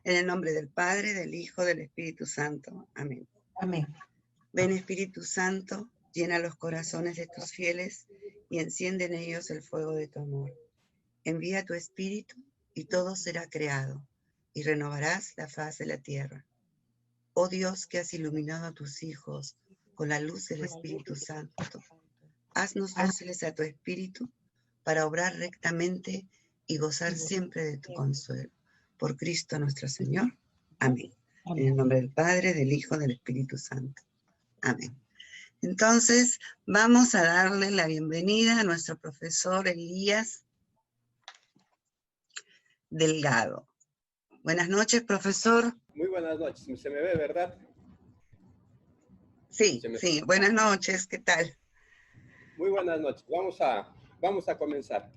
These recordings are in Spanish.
En el nombre del Padre, del Hijo, del Espíritu Santo. Amén. Amén. Ven, Espíritu Santo, llena los corazones de tus fieles y enciende en ellos el fuego de tu amor. Envía tu Espíritu y todo será creado, y renovarás la faz de la tierra. Oh Dios, que has iluminado a tus hijos con la luz del Espíritu Santo, haznos dóciles a tu Espíritu para obrar rectamente y gozar siempre de tu consuelo. Por Cristo nuestro Señor. Amén. En el nombre del Padre, del Hijo, del Espíritu Santo. Amén. Entonces, vamos a darle la bienvenida a nuestro profesor Elías Delgado. Buenas noches, profesor. Muy buenas noches. ¿Se me ve, verdad? Sí, sí. Buenas noches. ¿Qué tal? Muy buenas noches. Vamos a comenzar.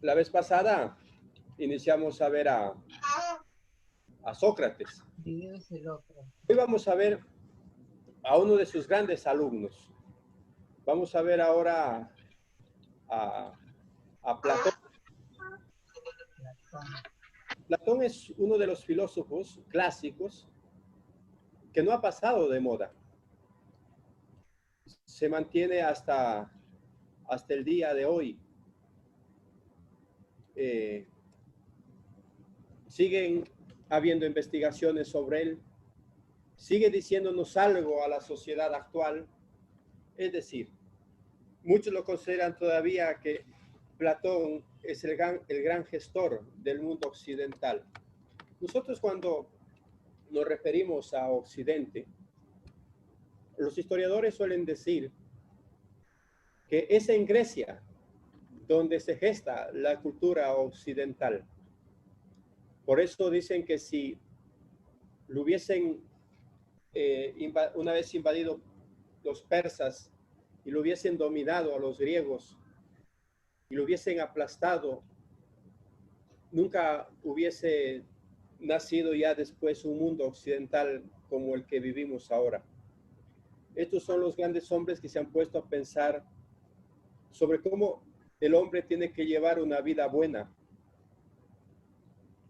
La vez pasada iniciamos a ver a Sócrates. Hoy vamos a ver a uno de sus grandes alumnos. Vamos a ver ahora a Platón. Platón es uno de los filósofos clásicos que no ha pasado de moda. Se mantiene hasta el día de hoy. Siguen habiendo investigaciones sobre él. Sigue diciéndonos algo a la sociedad actual. Es decir, muchos lo consideran todavía que Platón es el gran gestor del mundo occidental. Nosotros cuando nos referimos a Occidente, los historiadores suelen decir que es en Grecia donde se gesta la cultura occidental. Por eso dicen que si lo hubiesen una vez invadido los persas y lo hubiesen dominado a los griegos y lo hubiesen aplastado, nunca hubiese nacido ya después un mundo occidental como el que vivimos ahora. Estos son los grandes hombres que se han puesto a pensar sobre cómo el hombre tiene que llevar una vida buena,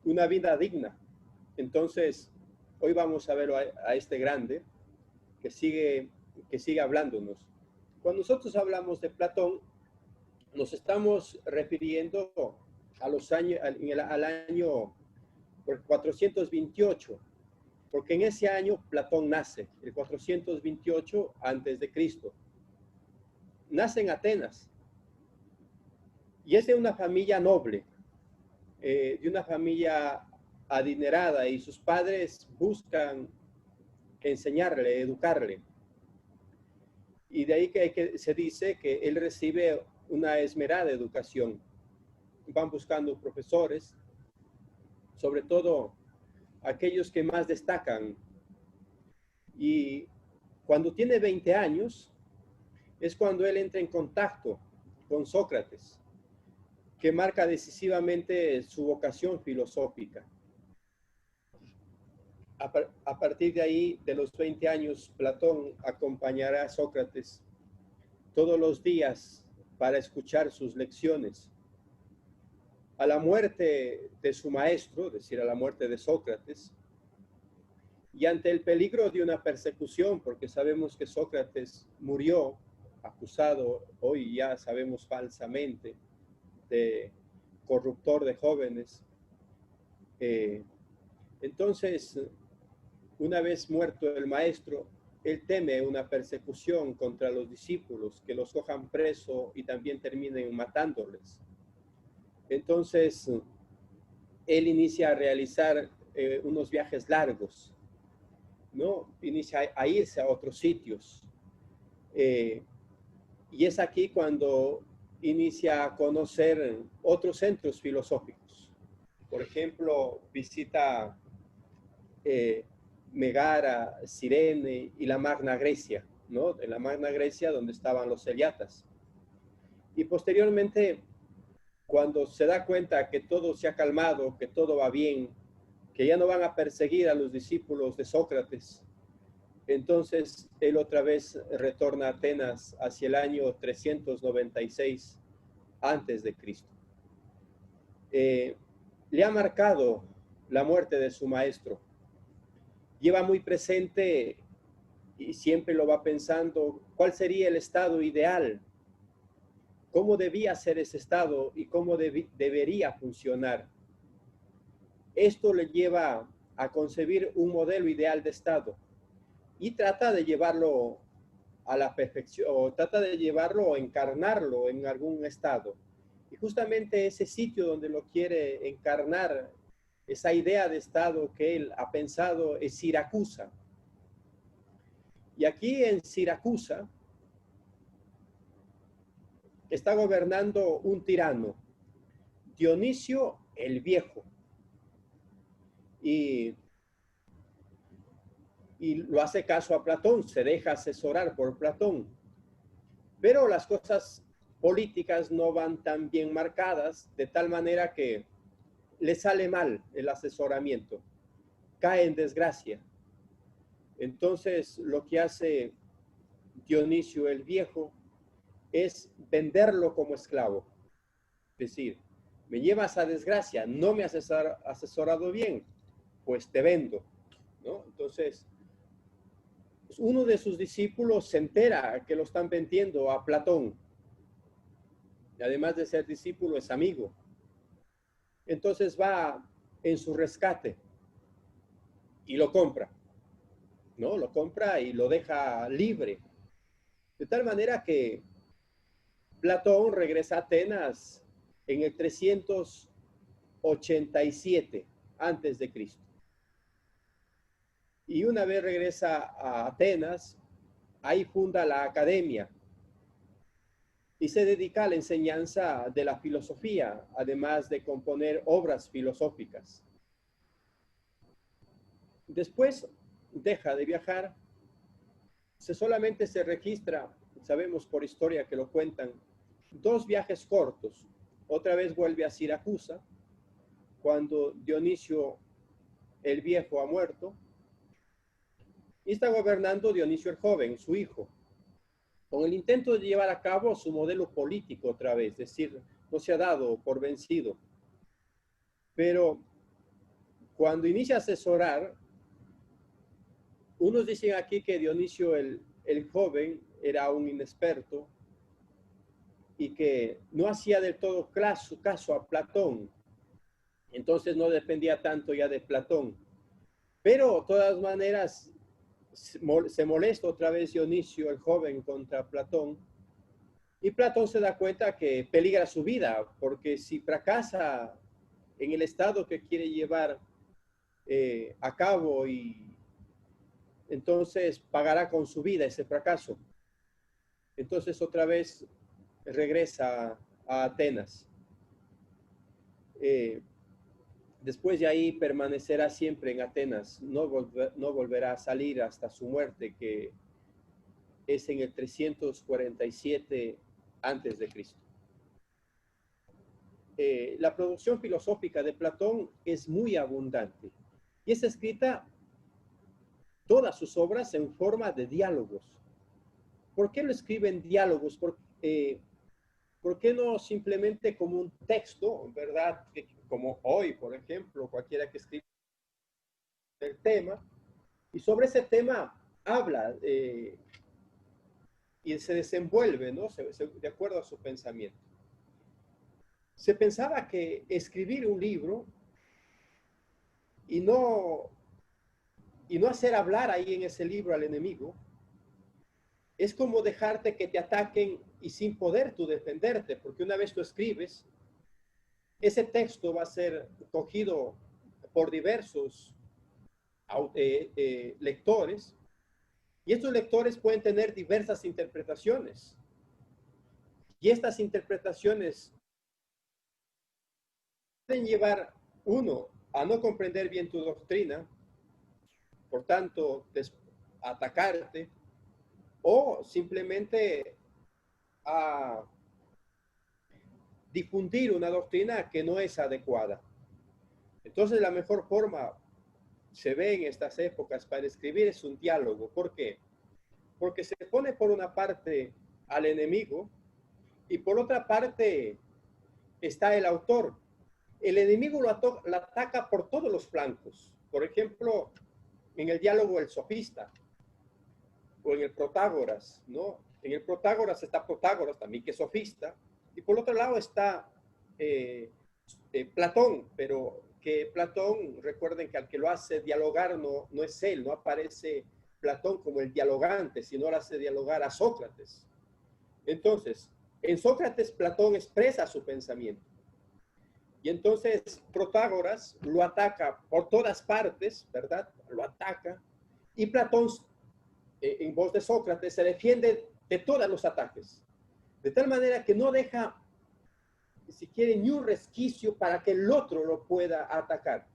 una vida digna. Entonces, hoy vamos a ver a este grande que sigue hablándonos. Cuando nosotros hablamos de Platón, nos estamos refiriendo a los años, al año 428, porque en ese año Platón nace, el 428 antes de Cristo. Nace en Atenas y es de una familia noble, de una familia adinerada, y sus padres buscan enseñarle, educarle. Y de ahí que se dice que él recibe una esmerada educación. Van buscando profesores, sobre todo aquellos que más destacan. Y cuando tiene 20 años, es cuando él entra en contacto con Sócrates, que marca decisivamente su vocación filosófica. A partir de ahí, de los 20 años, Platón acompañará a Sócrates todos los días para escuchar sus lecciones. A la muerte de su maestro, es decir, a la muerte de Sócrates, y ante el peligro de una persecución, porque sabemos que Sócrates murió acusado, hoy ya sabemos falsamente, de corruptor de jóvenes. Entonces, una vez muerto el maestro, él teme una persecución contra los discípulos, que los cojan preso y también terminen matándoles. Entonces, él inicia a realizar unos viajes largos, ¿no? Inicia a irse a otros sitios. Y es aquí cuando inicia a conocer otros centros filosóficos. Por ejemplo, visita Megara, Cirene y la Magna Grecia, ¿no? En la Magna Grecia donde estaban los celiatas. Y posteriormente, cuando se da cuenta que todo se ha calmado, que todo va bien, que ya no van a perseguir a los discípulos de Sócrates, entonces él otra vez retorna a Atenas hacia el año 396 antes de Cristo. le ha marcado la muerte de su maestro. Lleva muy presente y siempre lo va pensando, ¿cuál sería el estado ideal? ¿Cómo debía ser ese estado y cómo debería funcionar? Esto le lleva a concebir un modelo ideal de estado y trata de llevarlo a la perfección, o trata de llevarlo o encarnarlo en algún estado. Y justamente ese sitio donde lo quiere encarnar, esa idea de estado que él ha pensado, es Siracusa. Y aquí en Siracusa está gobernando un tirano, Dionisio el Viejo. Y lo hace caso a Platón, se deja asesorar por Platón. Pero las cosas políticas no van tan bien marcadas, de tal manera que le sale mal el asesoramiento, cae en desgracia. Entonces lo que hace Dionisio el Viejo es venderlo como esclavo. Es decir, me llevas a desgracia, no me has asesorado bien, pues te vendo, ¿no? Entonces, uno de sus discípulos se entera que lo están vendiendo a Platón. Y además de ser discípulo, es amigo. Entonces va en su rescate y lo compra, ¿no? Lo compra y lo deja libre. De tal manera que Platón regresa a Atenas en el 387 antes de Cristo. Y una vez regresa a Atenas, ahí funda la academia y se dedica a la enseñanza de la filosofía, además de componer obras filosóficas. Después deja de viajar, solamente se registra, sabemos por historia que lo cuentan, 2 viajes cortos. Otra vez vuelve a Siracusa, cuando Dionisio el Viejo ha muerto, y está gobernando Dionisio el Joven, su hijo, con el intento de llevar a cabo su modelo político otra vez, es decir, no se ha dado por vencido. Pero cuando inicia a asesorar, unos dicen aquí que Dionisio el Joven era un inexperto y que no hacía del todo caso a Platón, entonces no dependía tanto ya de Platón. Pero de todas maneras se molesta otra vez Dionisio el Joven contra Platón, y Platón se da cuenta que peligra su vida, porque si fracasa en el estado que quiere llevar a cabo, y entonces pagará con su vida ese fracaso. Entonces otra vez regresa a Atenas. Después de ahí permanecerá siempre en Atenas, no volverá a salir hasta su muerte, que es en el 347 antes de Cristo. La producción filosófica de Platón es muy abundante y es escrita todas sus obras en forma de diálogos. ¿Por qué lo escribe en diálogos? ¿Por qué no simplemente como un texto, verdad? Como hoy, por ejemplo, cualquiera que escribe el tema y sobre ese tema habla y se desenvuelve, ¿no? De acuerdo a su pensamiento. Se pensaba que escribir un libro y no hacer hablar ahí en ese libro al enemigo es como dejarte que te ataquen y sin poder tú defenderte, porque una vez tú escribes, ese texto va a ser cogido por diversos lectores, y estos lectores pueden tener diversas interpretaciones. Y estas interpretaciones pueden llevar uno a no comprender bien tu doctrina, por tanto, atacarte, o simplemente a difundir una doctrina que no es adecuada. Entonces, la mejor forma se ve en estas épocas para escribir es un diálogo. ¿Por qué? Porque se pone por una parte al enemigo y por otra parte está el autor. el enemigo lo ataca por todos los flancos. Por ejemplo, en el diálogo El Sofista o en el Protágoras, ¿no? En el Protágoras está Protágoras también, que es sofista, y por otro lado está Platón, pero que Platón, recuerden que al que lo hace dialogar no es él, no aparece Platón como el dialogante, sino lo hace dialogar a Sócrates. Entonces, en Sócrates Platón expresa su pensamiento. Y entonces Protágoras lo ataca por todas partes, ¿verdad? Lo ataca. Y Platón, en voz de Sócrates, se defiende de todos los ataques. De tal manera que no deja, si quiere, ni un resquicio para que el otro lo pueda atacar.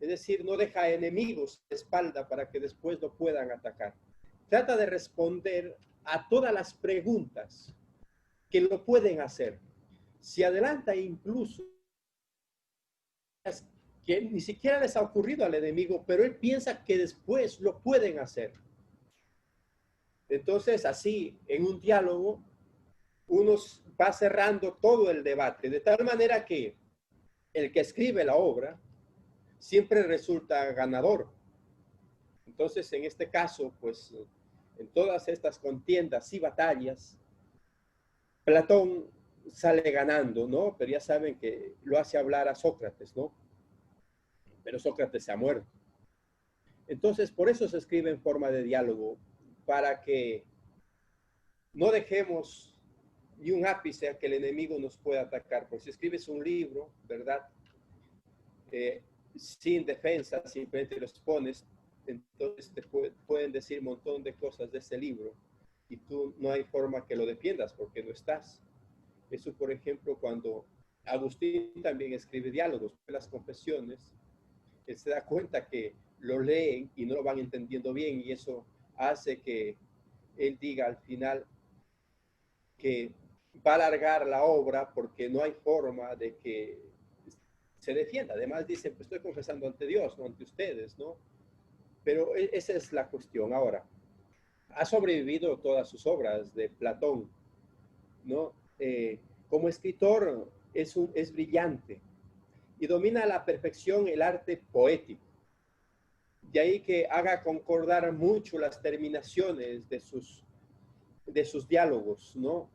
Es decir, no deja enemigos de espalda para que después lo puedan atacar. Trata de responder a todas las preguntas que lo pueden hacer. Se adelanta incluso que ni siquiera les ha ocurrido al enemigo, pero él piensa que después lo pueden hacer. Entonces, así, en un diálogo, uno va cerrando todo el debate, de tal manera que el que escribe la obra siempre resulta ganador. Entonces, en este caso, pues, en todas estas contiendas y batallas, Platón sale ganando, ¿no? Pero ya saben que lo hace hablar a Sócrates, ¿no? Pero Sócrates se ha muerto. Entonces, por eso se escribe en forma de diálogo, para que no dejemos ni un ápice a que el enemigo nos pueda atacar. Porque si escribes un libro, ¿verdad? Sin defensa, simplemente los pones, entonces te pueden decir un montón de cosas de ese libro y tú no hay forma que lo defiendas porque no estás. Eso, por ejemplo, cuando Agustín también escribe diálogos, las confesiones, él se da cuenta que lo leen y no lo van entendiendo bien y eso hace que él diga al final que va a alargar la obra porque no hay forma de que se defienda. Además dice, pues estoy confesando ante Dios, no ante ustedes, ¿no? Pero esa es la cuestión. Ahora, ha sobrevivido todas sus obras de Platón, ¿no? Como escritor es brillante y domina a la perfección el arte poético. De ahí que haga concordar mucho las terminaciones de sus diálogos, ¿no?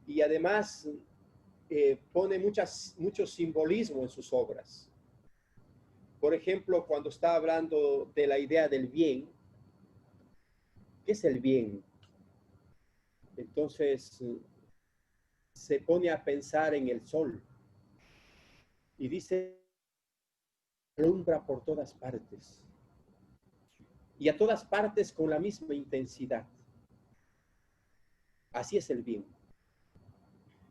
Y además pone mucho simbolismo en sus obras. Por ejemplo, cuando está hablando de la idea del bien, ¿qué es el bien? Entonces se pone a pensar en el sol y dice, alumbra por todas partes y a todas partes con la misma intensidad. Así es el bien.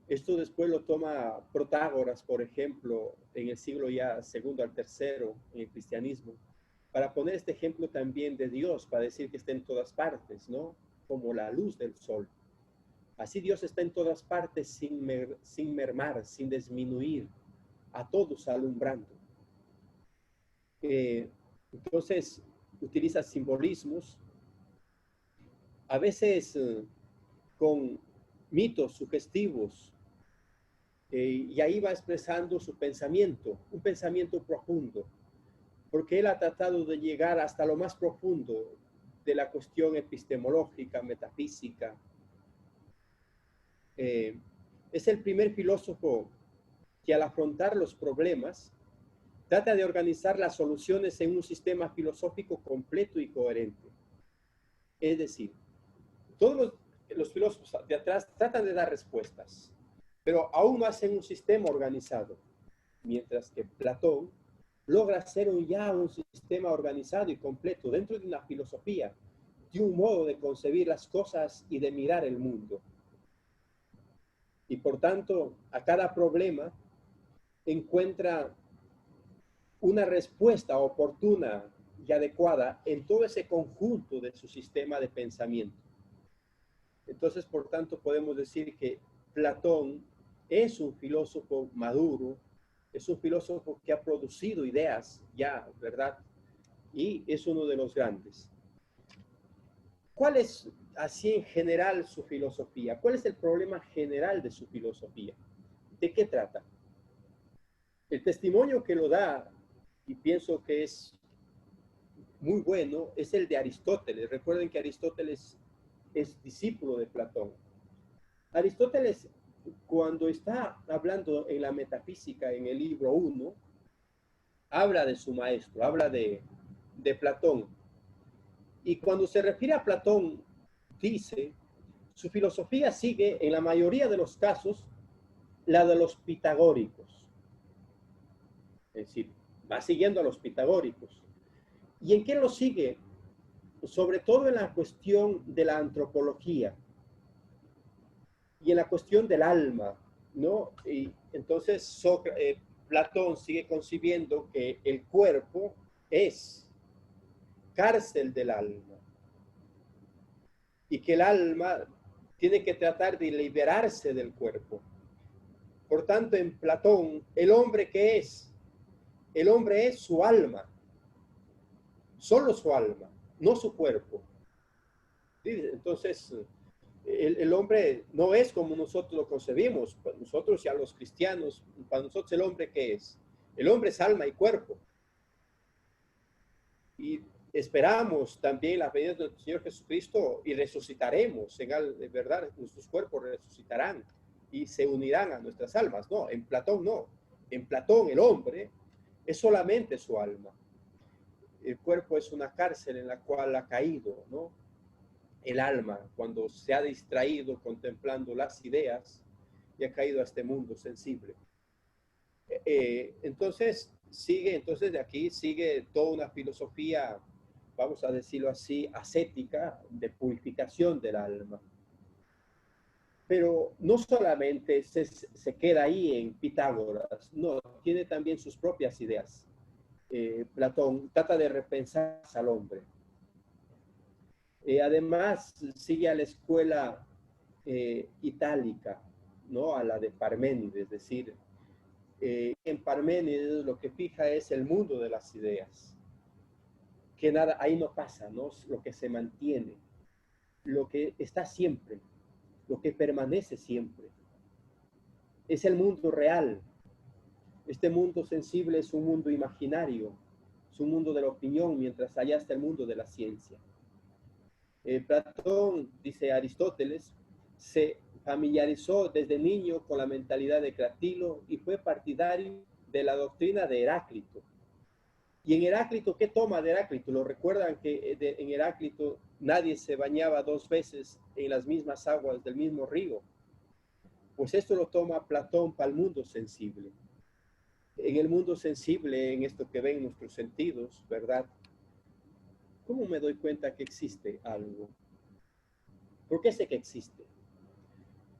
Esto después lo toma Protágoras, por ejemplo, en el siglo ya segundo al tercero en el cristianismo, para poner este ejemplo también de Dios, para decir que está en todas partes, ¿no? Como la luz del sol. Así Dios está en todas partes sin mermar, sin disminuir, a todos alumbrando. Entonces, utiliza simbolismos, a veces con mitos sugestivos, y ahí va expresando su pensamiento, un pensamiento profundo, porque él ha tratado de llegar hasta lo más profundo de la cuestión epistemológica, metafísica. Es el primer filósofo que al afrontar los problemas trata de organizar las soluciones en un sistema filosófico completo y coherente. Es decir, todos los filósofos de atrás tratan de dar respuestas, pero aún no hacen un sistema organizado, mientras que Platón logra hacer un sistema organizado y completo dentro de una filosofía, de un modo de concebir las cosas y de mirar el mundo. Y por tanto, a cada problema encuentra una respuesta oportuna y adecuada en todo ese conjunto de su sistema de pensamiento. Entonces, por tanto, podemos decir que Platón es un filósofo maduro, es un filósofo que ha producido ideas ya, ¿verdad? Y es uno de los grandes. ¿Cuál es, así en general, su filosofía? ¿Cuál es el problema general de su filosofía? ¿De qué trata? El testimonio que lo da, y pienso que es muy bueno, es el de Aristóteles. Recuerden que Aristóteles es discípulo de Platón. Aristóteles, cuando está hablando en la metafísica, en el libro 1, habla de su maestro, habla de Platón. Y cuando se refiere a Platón, dice, su filosofía sigue, en la mayoría de los casos, la de los pitagóricos. Es decir, va siguiendo a los pitagóricos. ¿Y en qué lo sigue? Sobre todo en la cuestión de la antropología y en la cuestión del alma, ¿no? Y entonces Platón sigue concibiendo que el cuerpo es cárcel del alma y que el alma tiene que tratar de liberarse del cuerpo. Por tanto, en Platón, ¿el hombre qué es? El hombre es su alma, solo su alma, no su cuerpo. Entonces, el hombre no es como nosotros lo concebimos. Para nosotros, ya los cristianos, para nosotros el hombre ¿qué es? El hombre es alma y cuerpo. Y esperamos también la venida de nuestro Señor Jesucristo y resucitaremos, de verdad, nuestros cuerpos resucitarán y se unirán a nuestras almas. No, en Platón no. En Platón el hombre es solamente su alma. El cuerpo es una cárcel en la cual ha caído, ¿no? El alma, cuando se ha distraído contemplando las ideas y ha caído a este mundo sensible. Entonces de aquí sigue toda una filosofía, vamos a decirlo así, ascética, de purificación del alma. Pero no solamente se queda ahí en Pitágoras, no, tiene también sus propias ideas. Platón trata de repensar al hombre. Además, sigue a la escuela itálica, ¿no? A la de Parménides, es decir, en Parménides lo que fija es el mundo de las ideas, que nada, ahí no pasa, ¿no? Lo que se mantiene, lo que está siempre, lo que permanece siempre. Es el mundo real. Este mundo sensible es un mundo imaginario, es un mundo de la opinión, mientras allá está el mundo de la ciencia. Platón, dice Aristóteles, se familiarizó desde niño con la mentalidad de Cratilo y fue partidario de la doctrina de Heráclito. Y en Heráclito, ¿qué toma de Heráclito? Lo recuerdan que en Heráclito nadie se bañaba 2 veces en las mismas aguas del mismo río. Pues esto lo toma Platón para el mundo sensible. En el mundo sensible, en esto que ven nuestros sentidos, ¿verdad? ¿Cómo me doy cuenta que existe algo? ¿Por qué sé que existe?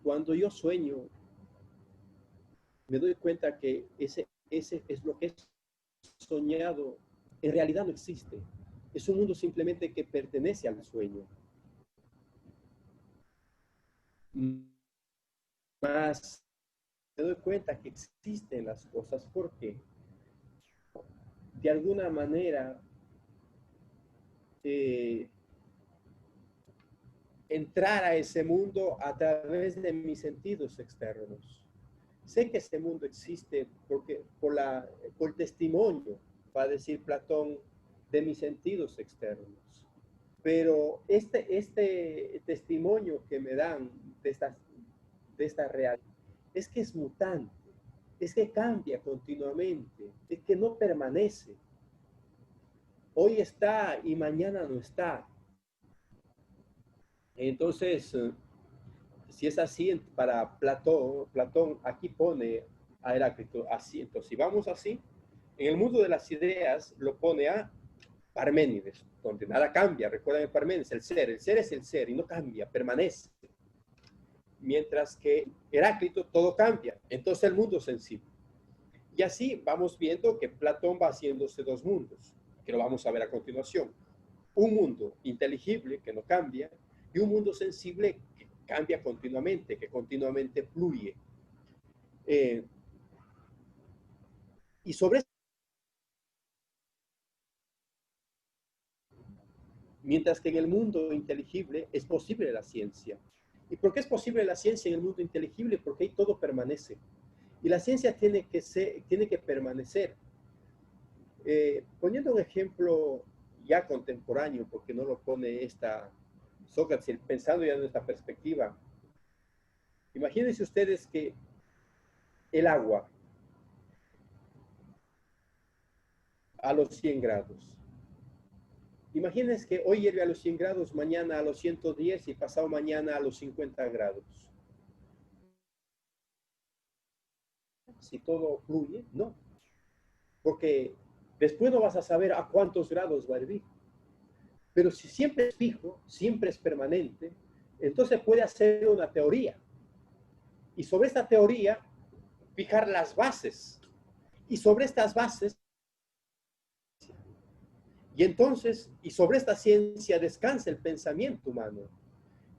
Cuando yo sueño, me doy cuenta que ese es lo que he soñado, en realidad no existe. Es un mundo simplemente que pertenece al sueño. Más me doy cuenta que existen las cosas porque de alguna manera entrar a ese mundo a través de mis sentidos externos. Sé que ese mundo existe porque por el testimonio, va a decir Platón, de mis sentidos externos. Pero este testimonio que me dan de esta realidad es que es mutante, es que cambia continuamente, es que no permanece. Hoy está y mañana no está. Entonces, si es así, para Platón aquí pone a Heráclito así. Entonces, si vamos así, en el mundo de las ideas lo pone a Parménides, donde nada cambia. Recuerden el Parménides, el ser es el ser y no cambia, permanece. Mientras que Heráclito todo cambia. Entonces el mundo sensible. Y así vamos viendo que Platón va haciéndose 2 mundos, que lo vamos a ver a continuación. Un mundo inteligible que no cambia y un mundo sensible que cambia continuamente, que continuamente fluye. Y sobre mientras que en el mundo inteligible es posible la ciencia. ¿Y por qué es posible la ciencia en el mundo inteligible? Porque ahí todo permanece. Y la ciencia tiene que permanecer. Poniendo un ejemplo ya contemporáneo, porque no lo pone Sócrates, pensando ya en esta perspectiva. Imagínense ustedes que el agua a los 100 grados. Imagínense que hoy hierve a los 100 grados, mañana a los 110 y pasado mañana a los 50 grados. Si todo fluye, no. Porque después no vas a saber a cuántos grados va a hervir. Pero si siempre es fijo, siempre es permanente, entonces puede hacer una teoría. Y sobre esta teoría, fijar las bases. Y sobre estas bases, y entonces, y sobre esta ciencia descansa el pensamiento humano.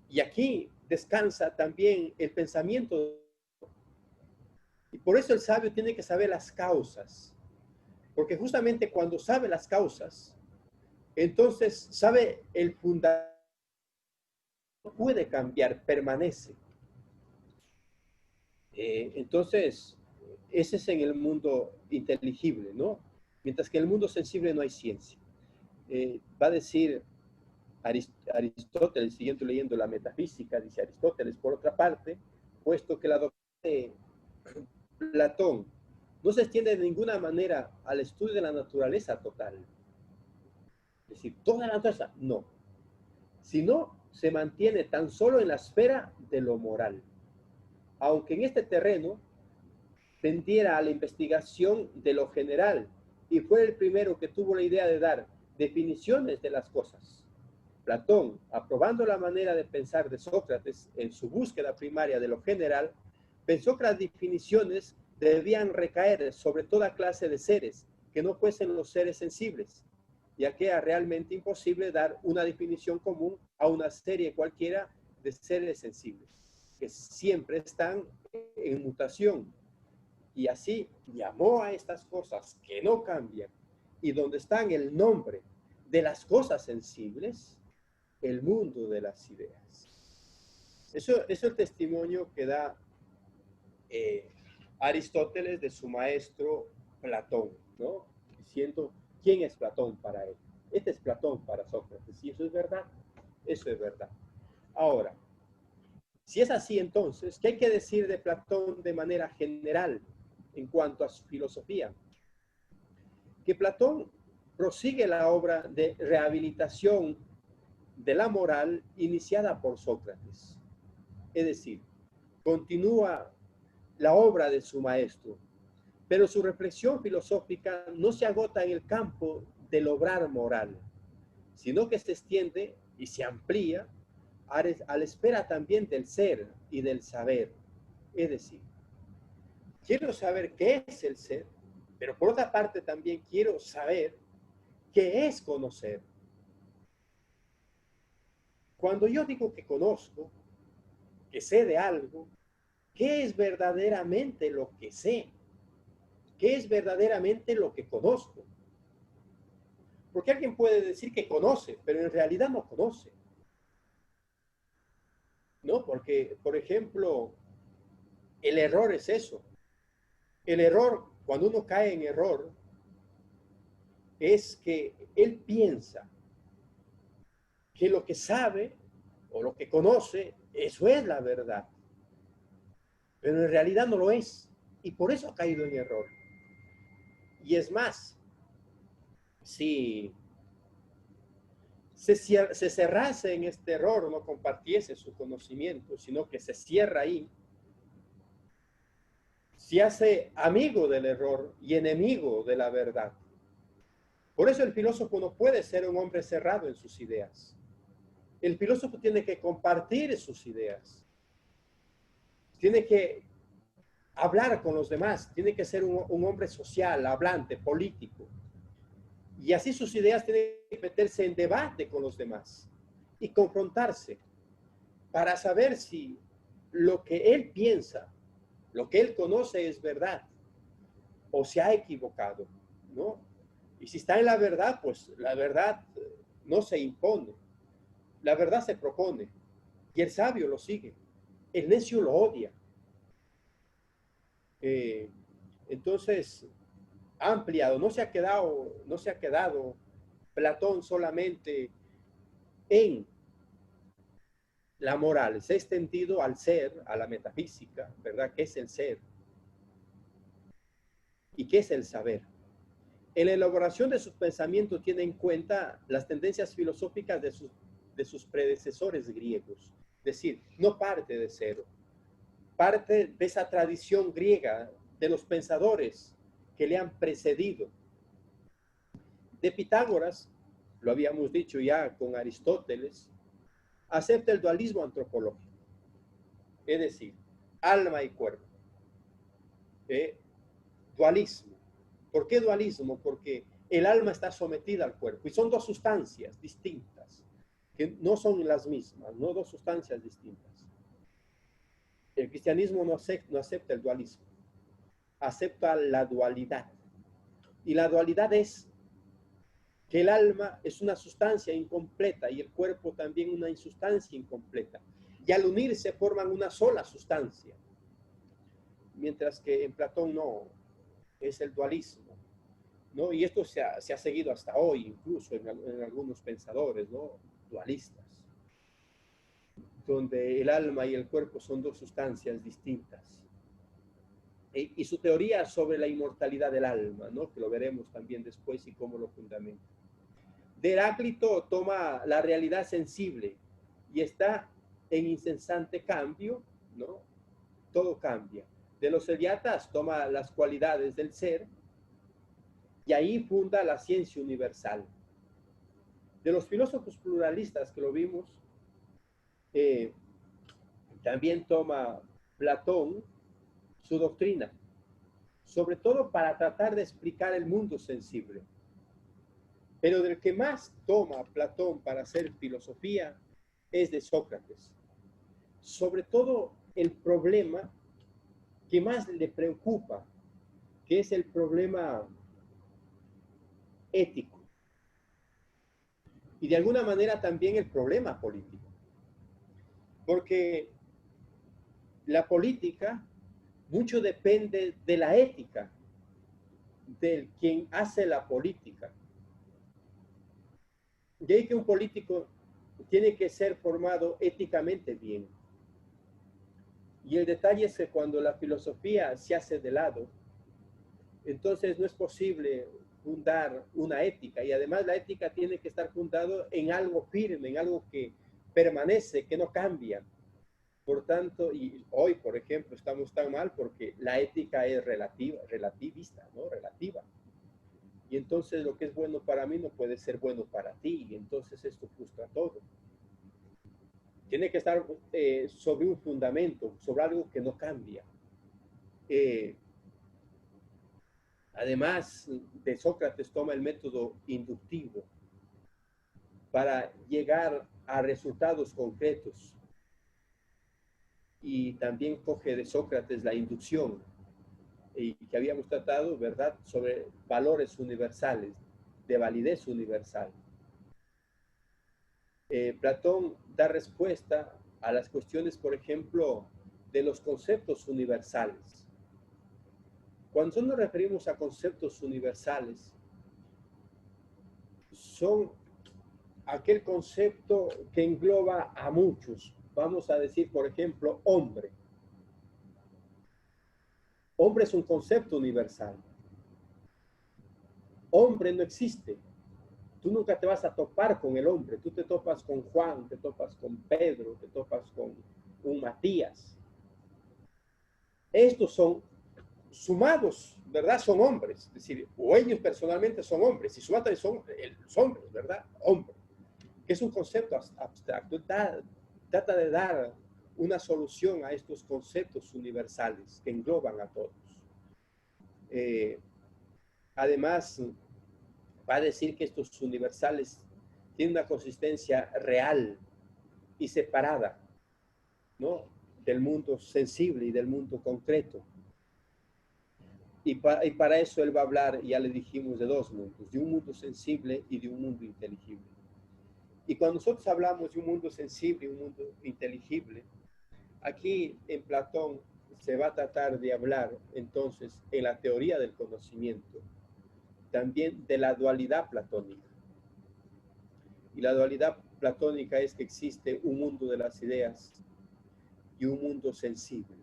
Y aquí descansa también el pensamiento. Y por eso el sabio tiene que saber las causas. Porque justamente cuando sabe las causas, entonces sabe el fundamento. No puede cambiar, permanece. Entonces, ese es en el mundo inteligible, ¿no? Mientras que en el mundo sensible no hay ciencia. Va a decir Aristóteles, siguiendo leyendo la metafísica, dice Aristóteles, por otra parte, puesto que la doctrina de Platón no se extiende de ninguna manera al estudio de la naturaleza total, es decir, toda la naturaleza, no, sino se mantiene tan solo en la esfera de lo moral, aunque en este terreno tendiera a la investigación de lo general y fue el primero que tuvo la idea de dar definiciones de las cosas. Platón, aprobando la manera de pensar de Sócrates en su búsqueda primaria de lo general, pensó que las definiciones debían recaer sobre toda clase de seres que no fuesen los seres sensibles, ya que era realmente imposible dar una definición común a una serie cualquiera de seres sensibles, que siempre están en mutación. Y así llamó a estas cosas que no cambian y donde están el nombre de las cosas sensibles, el mundo de las ideas. Eso es el testimonio que da Aristóteles de su maestro Platón, ¿no? Diciendo quién es Platón para él. Este es Platón para Sócrates. Y eso es verdad. Eso es verdad. Ahora, si es así, entonces, ¿qué hay que decir de Platón de manera general en cuanto a su filosofía? Que Platón prosigue la obra de rehabilitación de la moral iniciada por Sócrates. Es decir, continúa la obra de su maestro, pero su reflexión filosófica no se agota en el campo del obrar moral, sino que se extiende y se amplía a la espera también del ser y del saber. Es decir, quiero saber qué es el ser, pero por otra parte también quiero saber qué es conocer. Cuando yo digo que conozco, que sé de algo, ¿qué es verdaderamente lo que sé? ¿Qué es verdaderamente lo que conozco? Porque alguien puede decir que conoce, pero en realidad no conoce. ¿No? Porque, por ejemplo, el error es eso. El error, cuando uno cae en error, es que él piensa que lo que sabe o lo que conoce, eso es la verdad. Pero en realidad no lo es. Y por eso ha caído en error. Y es más, si se cerrase en este error, no compartiese su conocimiento, sino que se cierra ahí, se hace amigo del error y enemigo de la verdad. Por eso el filósofo no puede ser un hombre cerrado en sus ideas. El filósofo tiene que compartir sus ideas. Tiene que hablar con los demás. Tiene que ser un hombre social, hablante, político. Y así sus ideas tienen que meterse en debate con los demás y confrontarse para saber si lo que él piensa, lo que él conoce es verdad o se ha equivocado, ¿no? Y si está en la verdad, pues la verdad no se impone, la verdad se propone y el sabio lo sigue, el necio lo odia. Entonces, ha ampliado, no se ha quedado Platón solamente en la moral, se ha extendido al ser, a la metafísica, ¿verdad? ¿Qué es el ser? ¿Y qué es el saber? En la elaboración de sus pensamientos tiene en cuenta las tendencias filosóficas de sus predecesores griegos. Es decir, no parte de cero, parte de esa tradición griega, de los pensadores que le han precedido. De Pitágoras, lo habíamos dicho ya con Aristóteles, acepta el dualismo antropológico, es decir, alma y cuerpo. Dualismo. ¿Por qué dualismo? Porque el alma está sometida al cuerpo y son dos sustancias distintas, que no son las mismas, no dos sustancias distintas. El cristianismo no acepta el dualismo, acepta la dualidad. Y la dualidad es que el alma es una sustancia incompleta y el cuerpo también una insustancia incompleta. Y al unirse forman una sola sustancia. Mientras que en Platón no, es el dualismo, ¿no? Y esto se ha seguido hasta hoy, incluso en algunos pensadores, ¿no? Dualistas, donde el alma y el cuerpo son dos sustancias distintas. Y su teoría sobre la inmortalidad del alma, ¿no? Que lo veremos también después y cómo lo fundamenta. De Heráclito toma la realidad sensible y está en incesante cambio, ¿no? Todo cambia. De los Heliatas toma las cualidades del ser y ahí funda la ciencia universal. De los filósofos pluralistas que lo vimos, también toma Platón su doctrina, sobre todo para tratar de explicar el mundo sensible. Pero del que más toma Platón para hacer filosofía es de Sócrates. Sobre todo el problema que más le preocupa, que es el problema ético. Y de alguna manera también el problema político. Porque la política mucho depende de la ética del quien hace la política. Y ahí que un político tiene que ser formado éticamente bien. Y el detalle es que cuando la filosofía se hace de lado, entonces no es posible fundar una ética. Y además la ética tiene que estar fundado en algo firme, en algo que permanece, que no cambia. Por tanto, y hoy, por ejemplo, estamos tan mal porque la ética es relativista, ¿no? Relativa. Y entonces lo que es bueno para mí no puede ser bueno para ti. Y entonces esto frustra todo. Tiene que estar sobre un fundamento, sobre algo que no cambia. Además, de Sócrates toma el método inductivo para llegar a resultados concretos. Y también coge de Sócrates la inducción, y que habíamos tratado, ¿verdad?, sobre valores universales, de validez universal. Platón da respuesta a las cuestiones, por ejemplo, de los conceptos universales. Cuando nos referimos a conceptos universales, son aquel concepto que engloba a muchos. Vamos a decir, por ejemplo, hombre. Hombre es un concepto universal. Hombre no existe. Tú nunca te vas a topar con el hombre. Tú te topas con Juan, te topas con Pedro, te topas con un Matías. Estos son sumados, ¿verdad? Son hombres. Es decir, o ellos personalmente son hombres. Y sumados son los hombres, ¿verdad? Hombre. Que es un concepto abstracto. Trata de dar una solución a estos conceptos universales que engloban a todos. Además, va a decir que estos universales tienen una consistencia real y separada, ¿no?, del mundo sensible y del mundo concreto. Y para eso él va a hablar, ya le dijimos, de dos mundos, de un mundo sensible y de un mundo inteligible. Y cuando nosotros hablamos de un mundo sensible y un mundo inteligible, aquí en Platón se va a tratar de hablar entonces en la teoría del conocimiento también de la dualidad platónica. Y la dualidad platónica es que existe un mundo de las ideas y un mundo sensible,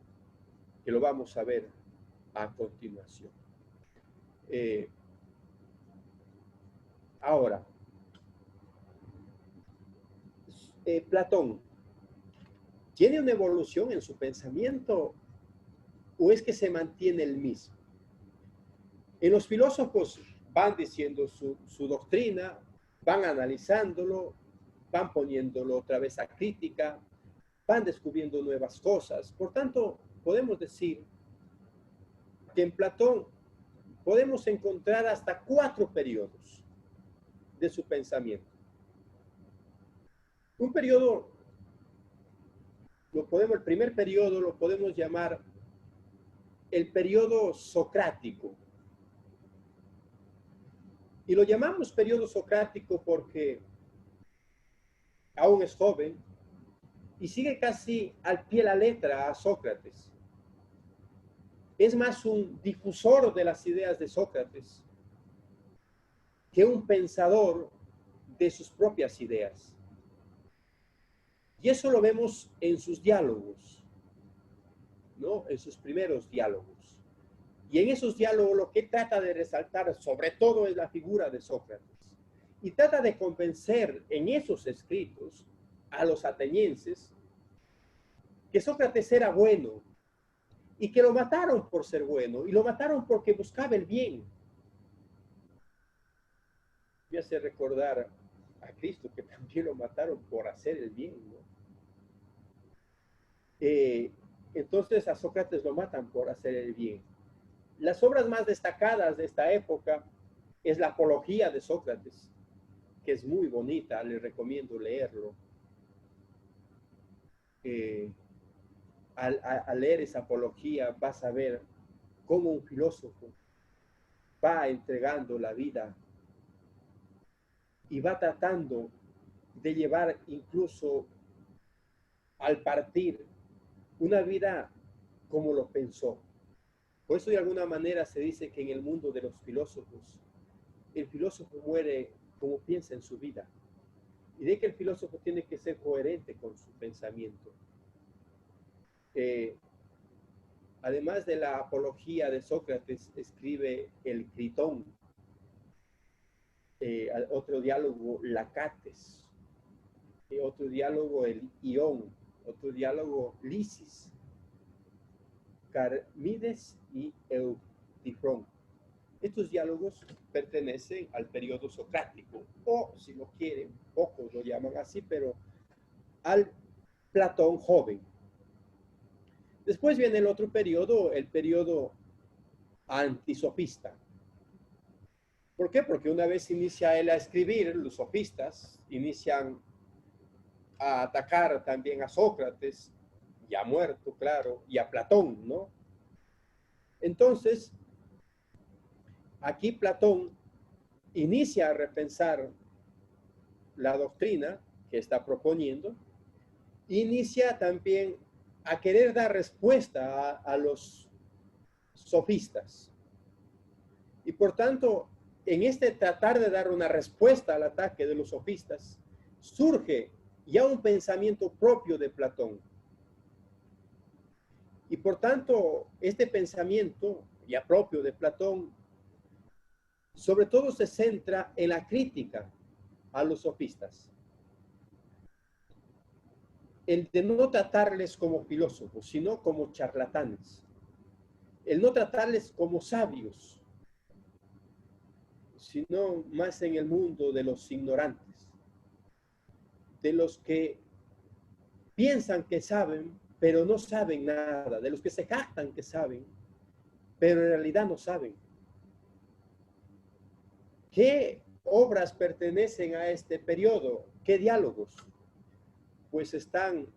que lo vamos a ver a continuación. Ahora, Platón, ¿tiene una evolución en su pensamiento o es que se mantiene el mismo? En los filósofos van diciendo su doctrina, van analizándolo, van poniéndolo otra vez a crítica, van descubriendo nuevas cosas. Por tanto, podemos decir que en Platón podemos encontrar hasta 4 periodos de su pensamiento. Un periodo, el primer periodo lo podemos llamar el periodo socrático. Y lo llamamos periodo socrático porque aún es joven y sigue casi al pie de la letra a Sócrates. Es más un difusor de las ideas de Sócrates que un pensador de sus propias ideas. Y eso lo vemos en sus diálogos, ¿no? En sus primeros diálogos. Y en esos diálogos lo que trata de resaltar sobre todo es la figura de Sócrates. Y trata de convencer en esos escritos a los atenienses que Sócrates era bueno y que lo mataron por ser bueno y lo mataron porque buscaba el bien. Me hace recordar a Cristo que también lo mataron por hacer el bien, ¿no? Entonces a Sócrates lo matan por hacer el bien. Las obras más destacadas de esta época es la Apología de Sócrates, que es muy bonita, les recomiendo leerlo. Al leer esa Apología vas a ver cómo un filósofo va entregando la vida y va tratando de llevar incluso al partir una vida como lo pensó. Por eso de alguna manera se dice que en el mundo de los filósofos, el filósofo muere como piensa en su vida. Y de que el filósofo tiene que ser coherente con su pensamiento. Además de la Apología de Sócrates, escribe el Critón, otro diálogo, Lacates, otro diálogo, el Ión, otro diálogo, Lisis, Carmides y Eutifrón. Estos diálogos pertenecen al periodo socrático, o si lo quieren, pocos lo llaman así, pero al Platón joven. Después viene el otro periodo, el periodo antisofista. ¿Por qué? Porque una vez inicia él a escribir, los sofistas inician a atacar también a Sócrates, ya muerto, claro, y a Platón, ¿no? Entonces, aquí Platón inicia a repensar la doctrina que está proponiendo, inicia también a querer dar respuesta a los sofistas. Y por tanto, en este tratar de dar una respuesta al ataque de los sofistas, surge ya un pensamiento propio de Platón. Y por tanto, este pensamiento ya propio de Platón, sobre todo se centra en la crítica a los sofistas. El de no tratarles como filósofos, sino como charlatanes. El no tratarles como sabios, sino más en el mundo de los ignorantes, de los que piensan que saben, pero no saben nada, de los que se jactan que saben, pero en realidad no saben. ¿Qué obras pertenecen a este periodo? ¿Qué diálogos? Pues están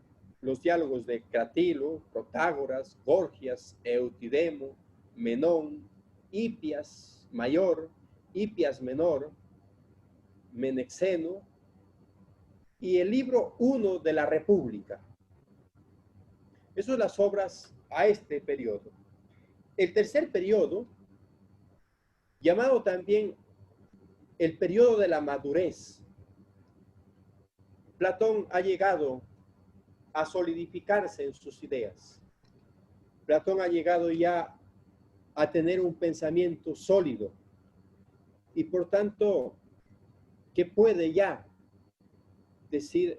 los diálogos de Cratilo, Protágoras, Gorgias, Eutidemo, Menón, Hipias Mayor, Hipias Menor, Menexeno y el libro 1 de la República. Esas son las obras a este periodo. El tercer periodo, llamado también el periodo de la madurez, Platón ha llegado a solidificarse en sus ideas. Platón ha llegado ya a tener un pensamiento sólido y por tanto que puede ya decir,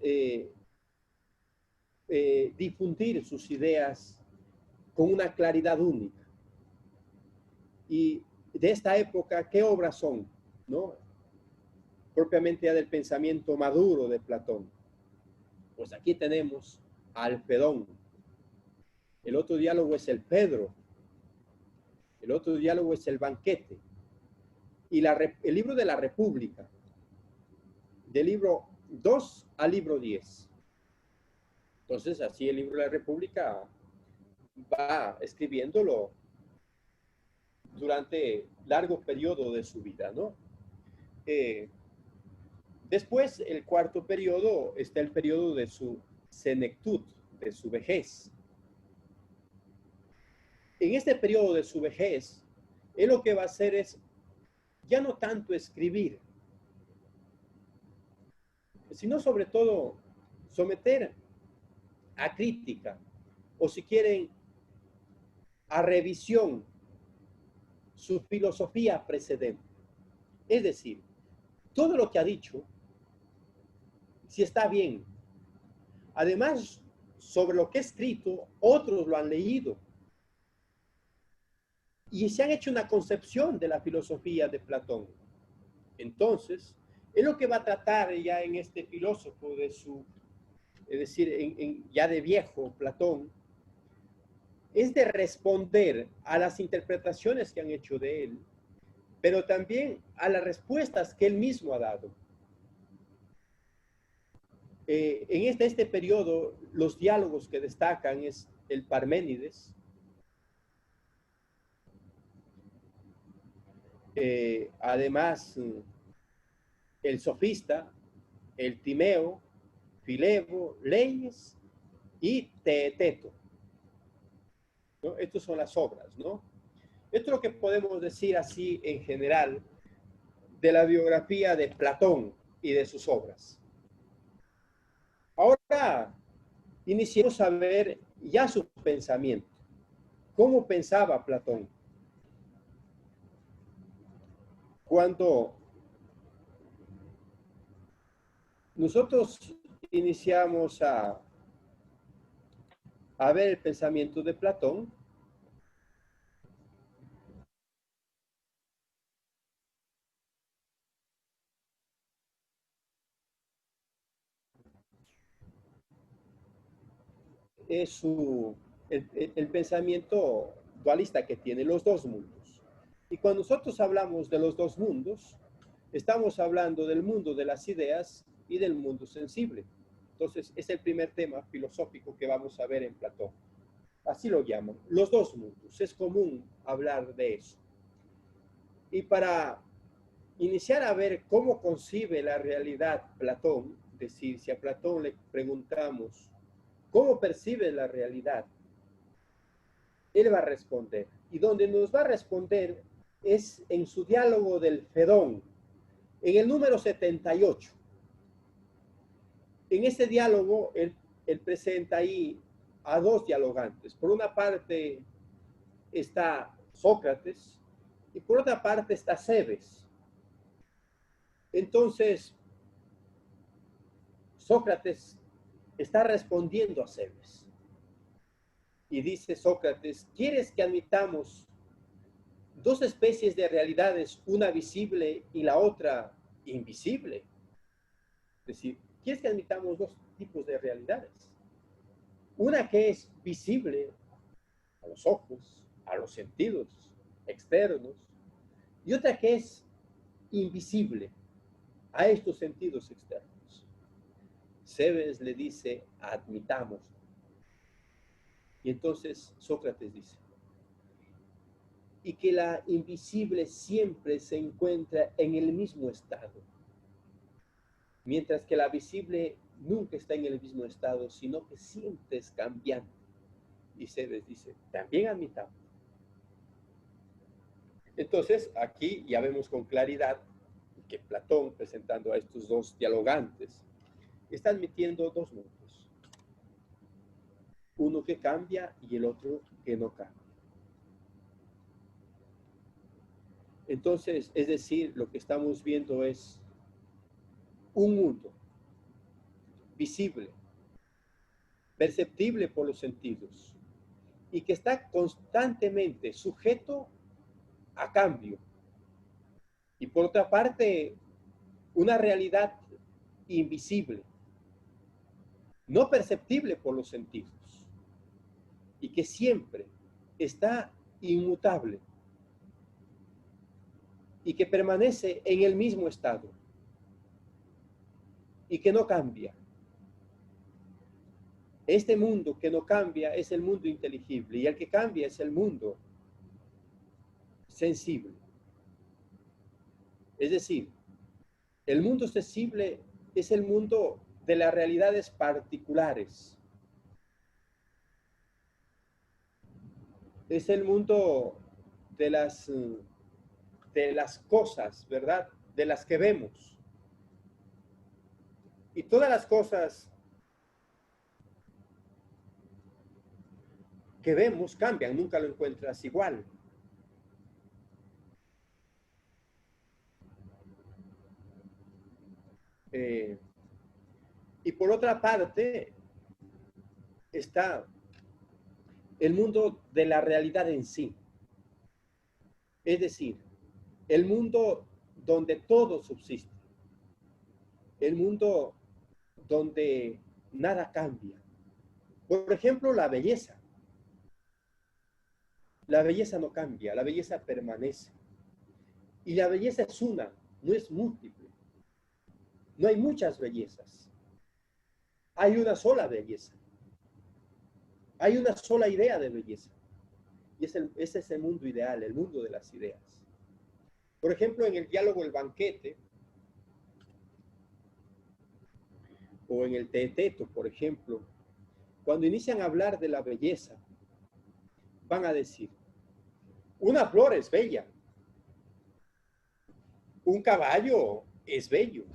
difundir sus ideas con una claridad única. Y de esta época, ¿qué obras son? ¿No? Propiamente ya del pensamiento maduro de Platón. Pues aquí tenemos al Fedón. El otro diálogo es el Pedro. El otro diálogo es el Banquete. Y el libro de la República, del libro 2 al libro 10. Entonces, así el libro de la República va escribiéndolo durante largo periodo de su vida, ¿no? Después, el cuarto periodo está el periodo de su senectud, de su vejez. En este periodo de su vejez, él lo que va a hacer es ya no tanto escribir, sino sobre todo someter a crítica, o si quieren, a revisión su filosofía precedente. Es decir, todo lo que ha dicho, si está bien. Además, sobre lo que ha escrito, otros lo han leído y se han hecho una concepción de la filosofía de Platón. Entonces, es lo que va a tratar ya en este filósofo de su, es decir, ya de viejo Platón, es de responder a las interpretaciones que han hecho de él, pero también a las respuestas que él mismo ha dado. En este periodo, los diálogos que destacan es el Parménides, además el Sofista, el Timeo, Filebo, Leyes y Teeteto, ¿no? Estas son las obras, ¿no? Esto es lo que podemos decir así en general de la biografía de Platón y de sus obras. Ahora iniciemos a ver ya su pensamiento. ¿Cómo pensaba Platón? Cuando nosotros iniciamos a ver el pensamiento de Platón, es el pensamiento dualista que tiene los dos mundos. Y cuando nosotros hablamos de los dos mundos, estamos hablando del mundo de las ideas y del mundo sensible. Entonces, es el primer tema filosófico que vamos a ver en Platón. Así lo llaman, los dos mundos. Es común hablar de eso. Y para iniciar a ver cómo concibe la realidad Platón, es decir, si a Platón le preguntamos cómo percibe la realidad, él va a responder. Y donde nos va a responder es en su diálogo del Fedón, en el número 78. En ese diálogo, él presenta ahí a dos dialogantes. Por una parte está Sócrates y por otra parte está Cebes. Entonces, Sócrates está respondiendo a Cebes. Y dice Sócrates, ¿quieres que admitamos dos especies de realidades, una visible y la otra invisible? Es decir, ¿quieres que admitamos dos tipos de realidades? Una que es visible a los ojos, a los sentidos externos, y otra que es invisible a estos sentidos externos. Cebes le dice, admitamos. Y entonces Sócrates dice, y que la invisible siempre se encuentra en el mismo estado, mientras que la visible nunca está en el mismo estado, sino que siempre es cambiante. Y se les dice, también admitamos. Entonces, aquí ya vemos con claridad que Platón, presentando a estos dos dialogantes, está admitiendo dos mundos. Uno que cambia y el otro que no cambia. Entonces, es decir, lo que estamos viendo es un mundo visible, perceptible por los sentidos, y que está constantemente sujeto a cambio. Y por otra parte, una realidad invisible, no perceptible por los sentidos, y que siempre está inmutable y que permanece en el mismo estado y que no cambia. Este mundo que no cambia es el mundo inteligible y el que cambia es el mundo sensible. Es decir, el mundo sensible es el mundo de las realidades particulares. Es el mundo de las cosas, ¿verdad? De las que vemos. Y todas las cosas que vemos cambian, nunca lo encuentras igual. Y por otra parte está el mundo de la realidad en sí. Es decir, el mundo donde todo subsiste. El mundo donde nada cambia. Por ejemplo, la belleza. La belleza no cambia, la belleza permanece. Y la belleza es una, no es múltiple. No hay muchas bellezas. Hay una sola belleza. Hay una sola idea de belleza. Y ese es el mundo ideal, el mundo de las ideas. Por ejemplo, en el diálogo El Banquete, o en el Teeteto, por ejemplo, cuando inician a hablar de la belleza, van a decir, una flor es bella, un caballo es bello.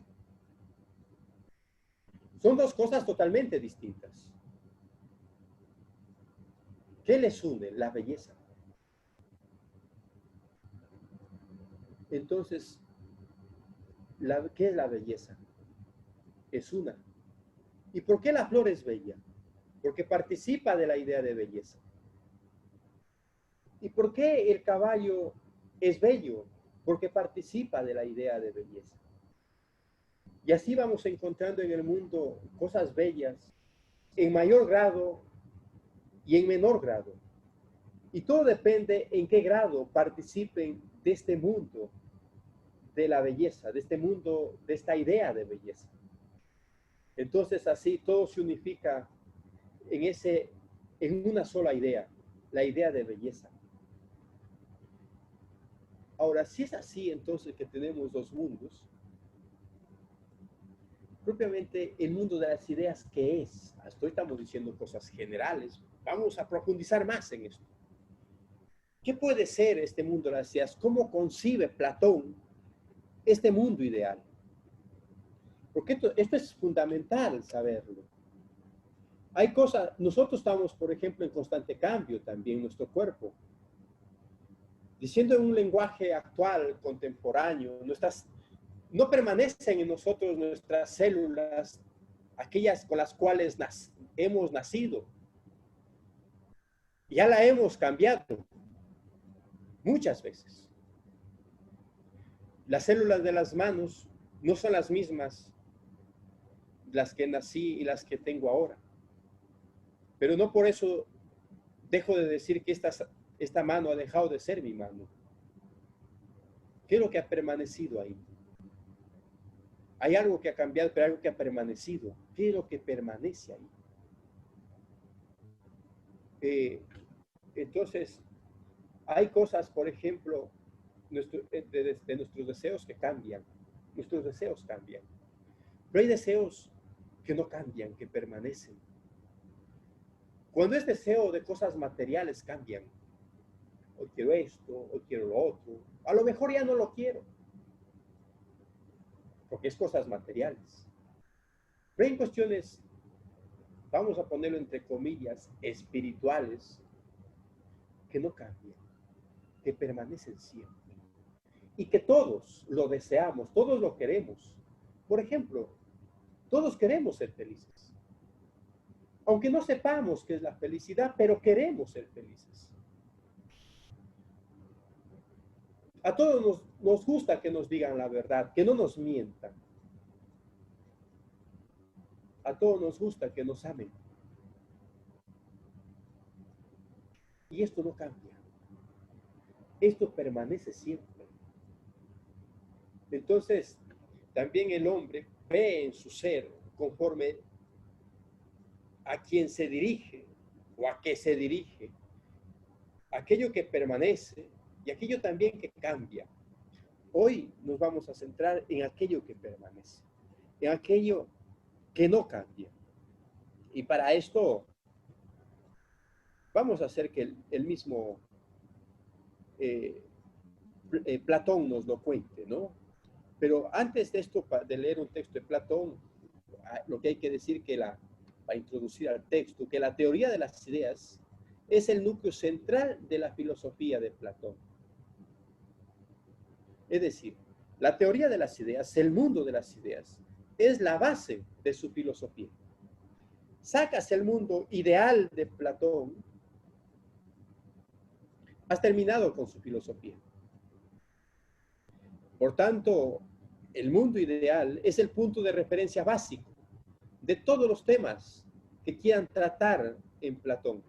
Son dos cosas totalmente distintas. ¿Qué les une? La belleza. Entonces, ¿qué es la belleza? Es una. ¿Y por qué la flor es bella? Porque participa de la idea de belleza. ¿Y por qué el caballo es bello? Porque participa de la idea de belleza. Y así vamos encontrando en el mundo cosas bellas en mayor grado y en menor grado. Y todo depende en qué grado participen de este mundo de la belleza, de este mundo, de esta idea de belleza. Entonces así todo se unifica en una sola idea, la idea de belleza. Ahora, si es así, entonces que tenemos dos mundos, propiamente el mundo de las ideas, ¿qué es? Hasta hoy estamos diciendo cosas generales, vamos a profundizar más en esto. ¿Qué puede ser este mundo de las ideas? ¿Cómo concibe Platón este mundo ideal? Porque esto es fundamental saberlo. Hay cosas, nosotros estamos, por ejemplo, en constante cambio también, nuestro cuerpo. Diciendo en un lenguaje actual, contemporáneo, no permanecen en nosotros nuestras células, aquellas con las cuales hemos nacido. Ya la hemos cambiado muchas veces. Las células de las manos no son las mismas las que nací y las que tengo ahora. Pero no por eso dejo de decir que esta mano ha dejado de ser mi mano. ¿Qué es lo que ha permanecido ahí? Hay algo que ha cambiado, pero algo que ha permanecido. ¿Qué es lo que permanece ahí? Entonces, hay cosas, por ejemplo, de nuestros deseos que cambian. Nuestros deseos cambian. Pero hay deseos que no cambian, que permanecen. Cuando es deseo de cosas materiales cambian. Hoy quiero esto, hoy quiero lo otro. A lo mejor ya no lo quiero, porque es cosas materiales. Pero hay cuestiones, vamos a ponerlo entre comillas, espirituales, que no cambian, que permanecen siempre. Y que todos lo deseamos, todos lo queremos. Por ejemplo, todos queremos ser felices. Aunque no sepamos qué es la felicidad, pero queremos ser felices. A todos nos gusta que nos digan la verdad, que no nos mientan. A todos nos gusta que nos amen. Y esto no cambia. Esto permanece siempre. Entonces, también el hombre ve en su ser conforme a quien se dirige o a qué se dirige, aquello que permanece y aquello también que cambia. Hoy nos vamos a centrar en aquello que permanece, en aquello que no cambia. Y para esto vamos a hacer que el mismo Platón nos lo cuente, ¿no? Pero antes de esto, de leer un texto de Platón, lo que hay que decir que para introducir al texto, que la teoría de las ideas es el núcleo central de la filosofía de Platón. Es decir, la teoría de las ideas, el mundo de las ideas, es la base de su filosofía. Sacas el mundo ideal de Platón, has terminado con su filosofía. Por tanto, el mundo ideal es el punto de referencia básico de todos los temas que quieran tratar en Platón.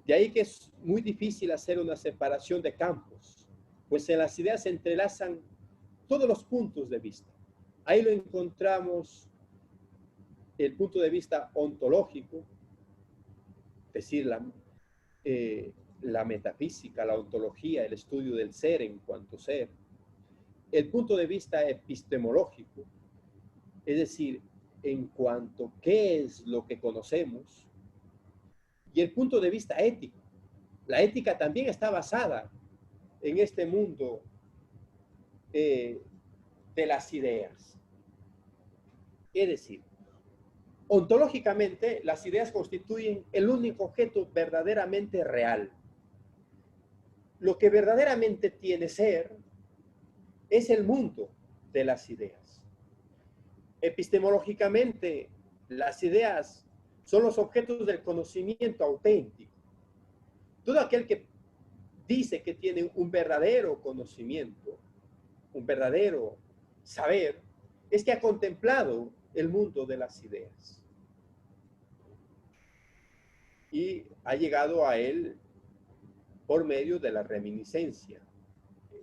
De ahí que es muy difícil hacer una separación de campos, pues en las ideas se entrelazan todos los puntos de vista. Ahí lo encontramos el punto de vista ontológico, es decir, la metafísica, la ontología, el estudio del ser en cuanto ser. El punto de vista epistemológico, es decir, en cuanto a qué es lo que conocemos. Y el punto de vista ético. La ética también está basada en este mundo de las ideas. Es decir, ontológicamente, las ideas constituyen el único objeto verdaderamente real. Lo que verdaderamente tiene ser es el mundo de las ideas. Epistemológicamente, las ideas son los objetos del conocimiento auténtico. Todo aquel que dice que tiene un verdadero conocimiento, un verdadero saber, es que ha contemplado el mundo de las ideas. Y ha llegado a él por medio de la reminiscencia,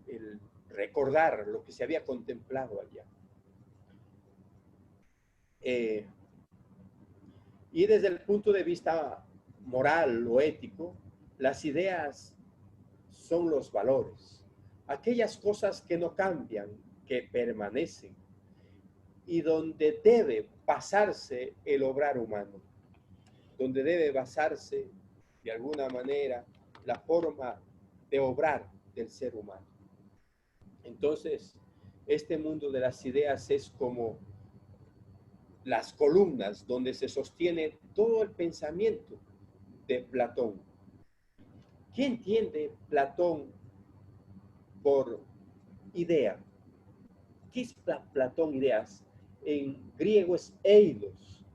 el recordar lo que se había contemplado allá. Y desde el punto de vista moral o ético, las ideas son los valores, aquellas cosas que no cambian, que permanecen, y donde debe basarse el obrar humano, donde debe basarse de alguna manera la forma de obrar del ser humano. Entonces, este mundo de las ideas es como las columnas donde se sostiene todo el pensamiento de Platón. ¿Qué entiende Platón por idea? ¿Qué es Platón ideas? En griego es eidos.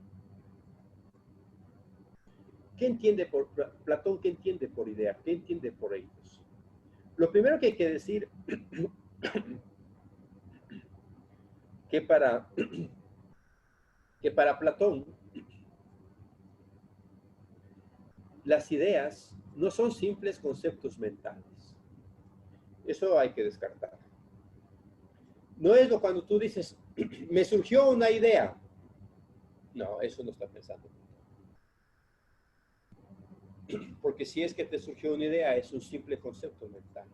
¿Qué entiende por Platón? ¿Qué entiende por idea? ¿Qué entiende por eidos? Lo primero que hay que decir que para Platón las ideas no son simples conceptos mentales. Eso hay que descartar. No es lo cuando tú dices, me surgió una idea. No, eso no está pensando. Porque si es que te surgió una idea, es un simple concepto mental.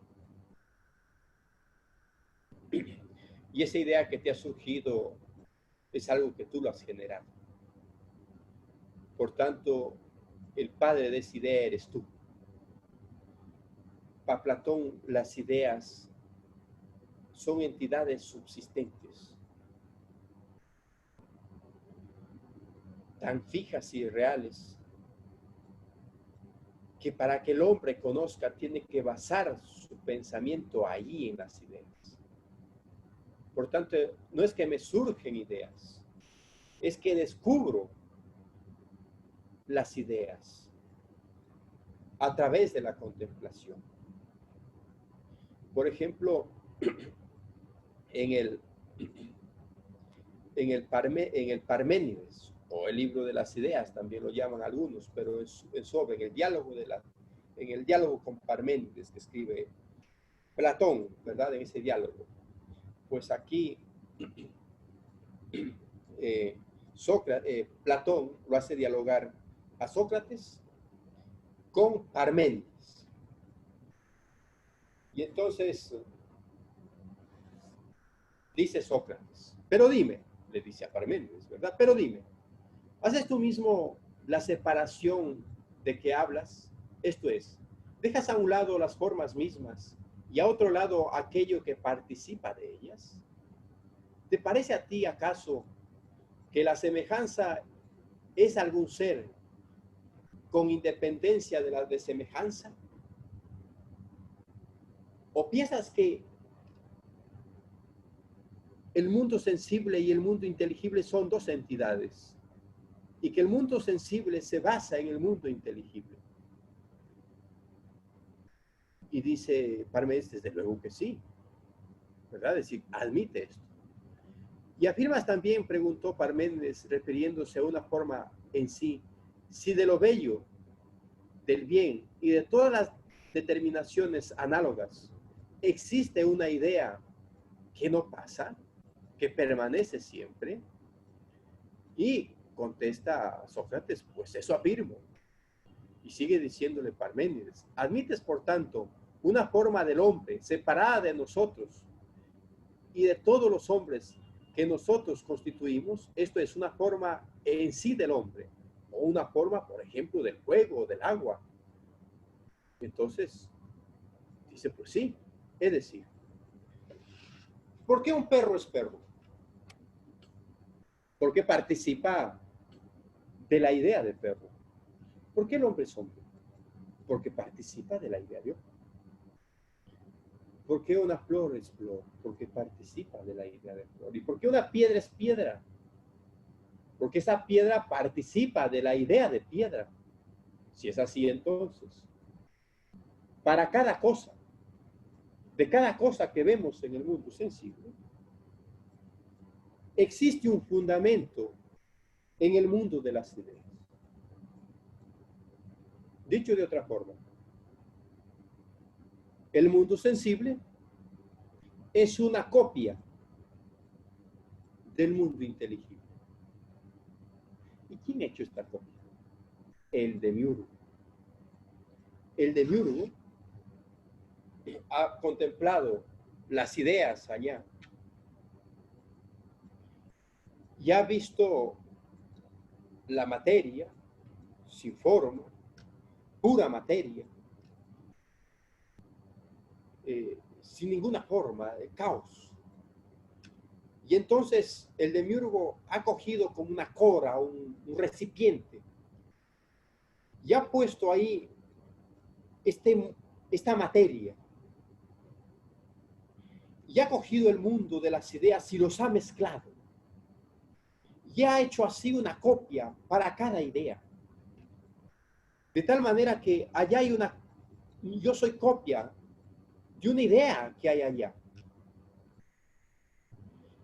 Y esa idea que te ha surgido es algo que tú lo has generado. Por tanto, el padre de esa idea eres tú. Para Platón, las ideas son entidades subsistentes, tan fijas y reales, que para que el hombre conozca tiene que basar su pensamiento ahí en las ideas. Por tanto, no es que me surgen ideas, es que descubro las ideas a través de la contemplación. Por ejemplo, en el Parménides, o el libro de las ideas, también lo llaman algunos, pero es sobre en el diálogo con Parménides que escribe Platón, ¿verdad? En ese diálogo. Pues aquí Platón lo hace dialogar a Sócrates con Parménides. Y entonces dice Sócrates, pero dime, le dice a Parménides, ¿verdad? Pero dime, ¿haces tú mismo la separación de que hablas? Esto es, ¿dejas a un lado las formas mismas y a otro lado aquello que participa de ellas? ¿Te parece a ti acaso que la semejanza es algún ser con independencia de la desemejanza? ¿O piensas que el mundo sensible y el mundo inteligible son dos entidades y que el mundo sensible se basa en el mundo inteligible? Y dice Parménides, desde luego que sí, ¿verdad? Es decir, admite esto. Y afirmas también, preguntó Parménides, refiriéndose a una forma en sí, si de lo bello, del bien y de todas las determinaciones análogas existe una idea que no pasa, que permanece siempre. Y contesta Sócrates, pues eso afirmo. Y sigue diciéndole Parménides, admites por tanto una forma del hombre separada de nosotros y de todos los hombres que nosotros constituimos. Esto es una forma en sí del hombre, o una forma, por ejemplo, del fuego o del agua. Entonces, dice, pues sí, es decir, ¿por qué un perro es perro? Porque participa de la idea de perro. ¿Por qué el hombre es hombre? Porque participa de la idea de hombre. ¿Por qué una flor es flor? Porque participa de la idea de flor. ¿Y por qué una piedra es piedra? Porque esa piedra participa de la idea de piedra. Si es así, entonces, para cada cosa, de cada cosa que vemos en el mundo sensible, existe un fundamento en el mundo de las ideas. Dicho de otra forma, el mundo sensible es una copia del mundo inteligible. ¿Y quién ha hecho esta copia? El demiurgo. El demiurgo ha contemplado las ideas allá y ha visto la materia sin forma, pura materia, sin ninguna forma, caos. Y entonces el demiurgo ha cogido como una cora, un recipiente, y ha puesto ahí esta materia, y ha cogido el mundo de las ideas y los ha mezclado, y ha hecho así una copia para cada idea. De tal manera que allá hay yo soy copia de una idea que hay allá.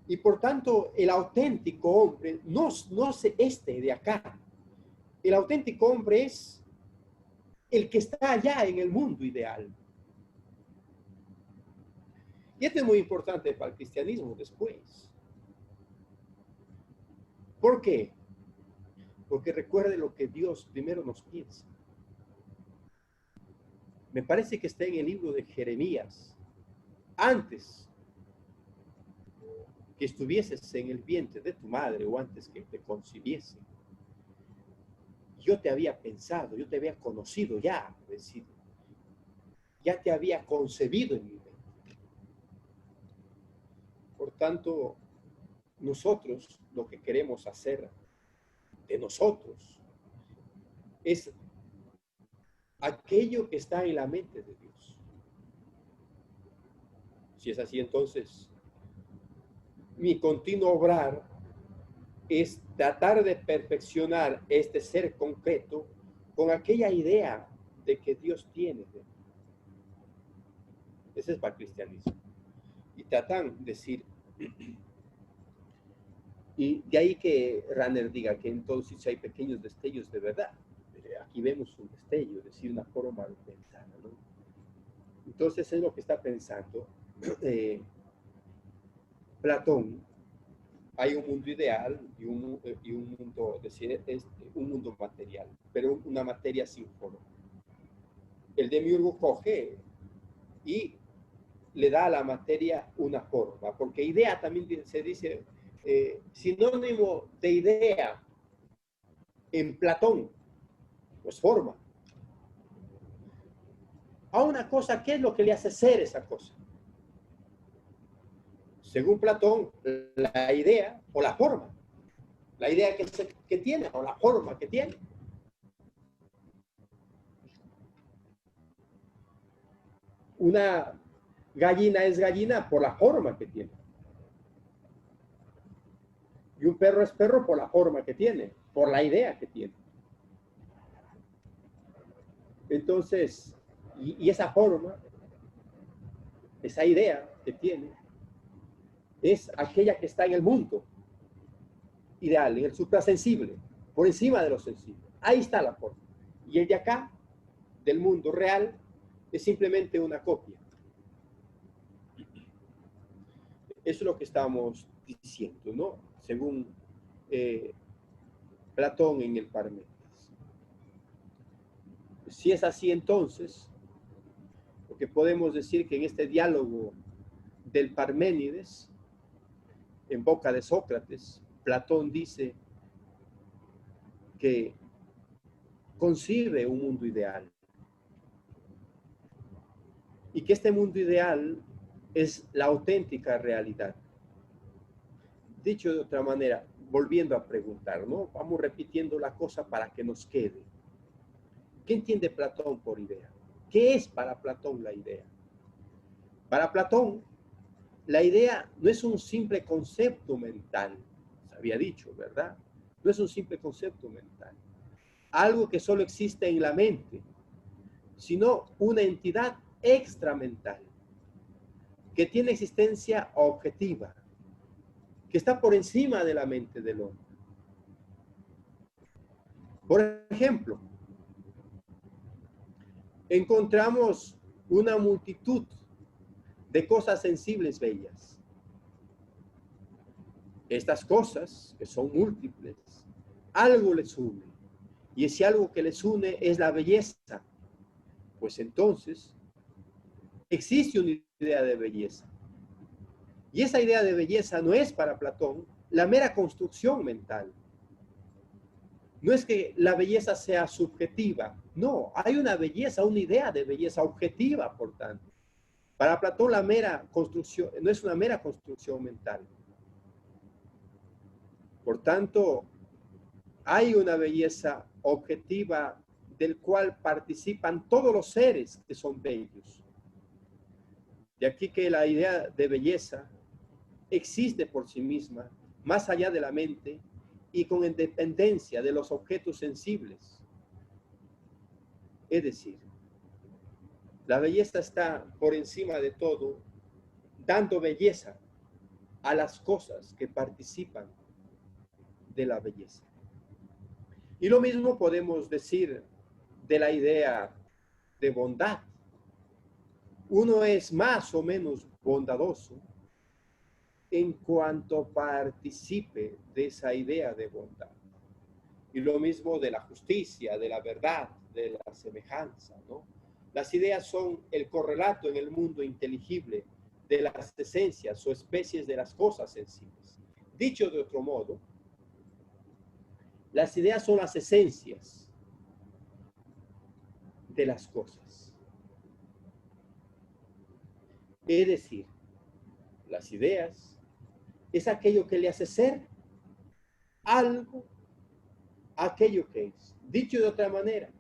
Y por tanto, el auténtico hombre no es este de acá. El auténtico hombre es el que está allá en el mundo ideal. Y esto es muy importante para el cristianismo después. ¿Por qué? Porque recuerde lo que Dios primero nos piensa. Me parece que está en el libro de Jeremías. Antes que estuvieses en el vientre de tu madre o antes que te concibiese, yo te había pensado, yo te había conocido ya, es decir, ya te había concebido en mi mente. Por tanto, nosotros lo que queremos hacer de nosotros es aquello que está en la mente de Dios. Si es así, entonces, mi continuo obrar es tratar de perfeccionar este ser concreto con aquella idea de que Dios tiene de mí. Ese es para el cristianismo. Y tratan de decir, y de ahí que Ranner diga que entonces hay pequeños destellos de verdad. Aquí vemos un destello, es decir, una forma ventana, ¿no? Entonces es lo que está pensando Platón. Hay un mundo ideal y un mundo, es decir, es un mundo material, pero una materia sin forma. El demiurgo coge y le da a la materia una forma, porque idea también se dice sinónimo de idea en Platón, pues forma. A una cosa, ¿qué es lo que le hace ser esa cosa? Según Platón, la idea o la forma. La idea que tiene o la forma que tiene. Una gallina es gallina por la forma que tiene. Y un perro es perro por la forma que tiene, por la idea que tiene. Entonces, y esa forma, esa idea que tiene, es aquella que está en el mundo ideal, en el suprasensible, por encima de lo sensible. Ahí está la forma. Y el de acá, del mundo real, es simplemente una copia. Eso es lo que estamos diciendo, ¿no? Según Platón en el Parménides. Si es así, entonces, lo que podemos decir que en este diálogo del Parménides, en boca de Sócrates, Platón dice que concibe un mundo ideal y que este mundo ideal es la auténtica realidad. Dicho de otra manera, volviendo a preguntar, ¿no? Vamos repitiendo la cosa para que nos quede. ¿Qué entiende Platón por idea? ¿Qué es para Platón la idea? Para Platón, la idea no es un simple concepto mental, se había dicho, ¿verdad? No es un simple concepto mental, algo que solo existe en la mente, sino una entidad extramental, que tiene existencia objetiva, que está por encima de la mente del hombre. Por ejemplo, encontramos una multitud de cosas sensibles bellas. Estas cosas, que son múltiples, algo les une. Y ese algo que les une es la belleza. Pues entonces, existe una idea de belleza. Y esa idea de belleza no es para Platón la mera construcción mental. No es que la belleza sea subjetiva. No, hay una belleza, una idea de belleza objetiva, por tanto. Para Platón la mera construcción no es una mera construcción mental. Por tanto, hay una belleza objetiva del cual participan todos los seres que son bellos. De aquí que la idea de belleza existe por sí misma, más allá de la mente y con independencia de los objetos sensibles. Es decir, la belleza está por encima de todo, dando belleza a las cosas que participan de la belleza. Y lo mismo podemos decir de la idea de bondad. Uno es más o menos bondadoso en cuanto participe de esa idea de bondad. Y lo mismo de la justicia, de la verdad, de la semejanza, ¿no? Las ideas son el correlato en el mundo inteligible de las esencias o especies de las cosas sensibles. Dicho de otro modo, las ideas son las esencias de las cosas. Es decir, las ideas es aquello que le hace ser algo, aquello que es. Dicho de otra manera,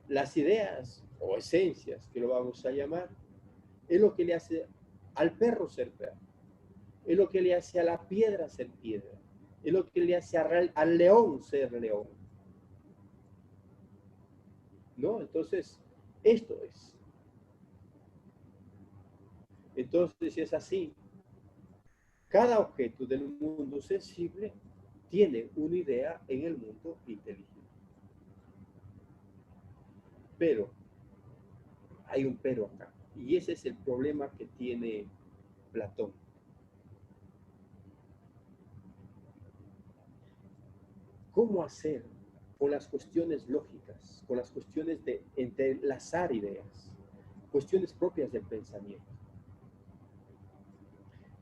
las ideas o esencias, que lo vamos a llamar, es lo que le hace al perro ser perro, es lo que le hace a la piedra ser piedra, es lo que le hace al león ser león. ¿No? Entonces, esto es. Entonces, si es así, cada objeto del mundo sensible tiene una idea en el mundo inteligible. Pero hay un pero acá, y ese es el problema que tiene Platón. ¿Cómo hacer con las cuestiones lógicas, con las cuestiones de entrelazar ideas, cuestiones propias del pensamiento?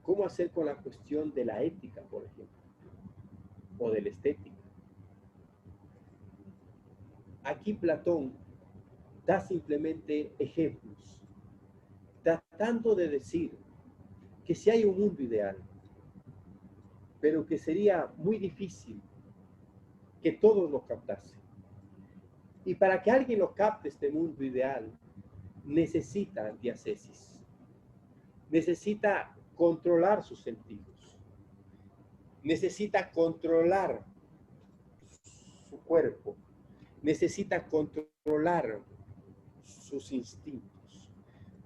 ¿Cómo hacer con la cuestión de la ética, por ejemplo, o de la estética? Aquí Platón da simplemente ejemplos, tratando de decir que si hay un mundo ideal, pero que sería muy difícil que todos lo captasen. Y para que alguien lo capte, este mundo ideal, necesita diacesis, necesita controlar sus sentidos, necesita controlar su cuerpo, necesita controlar sus instintos,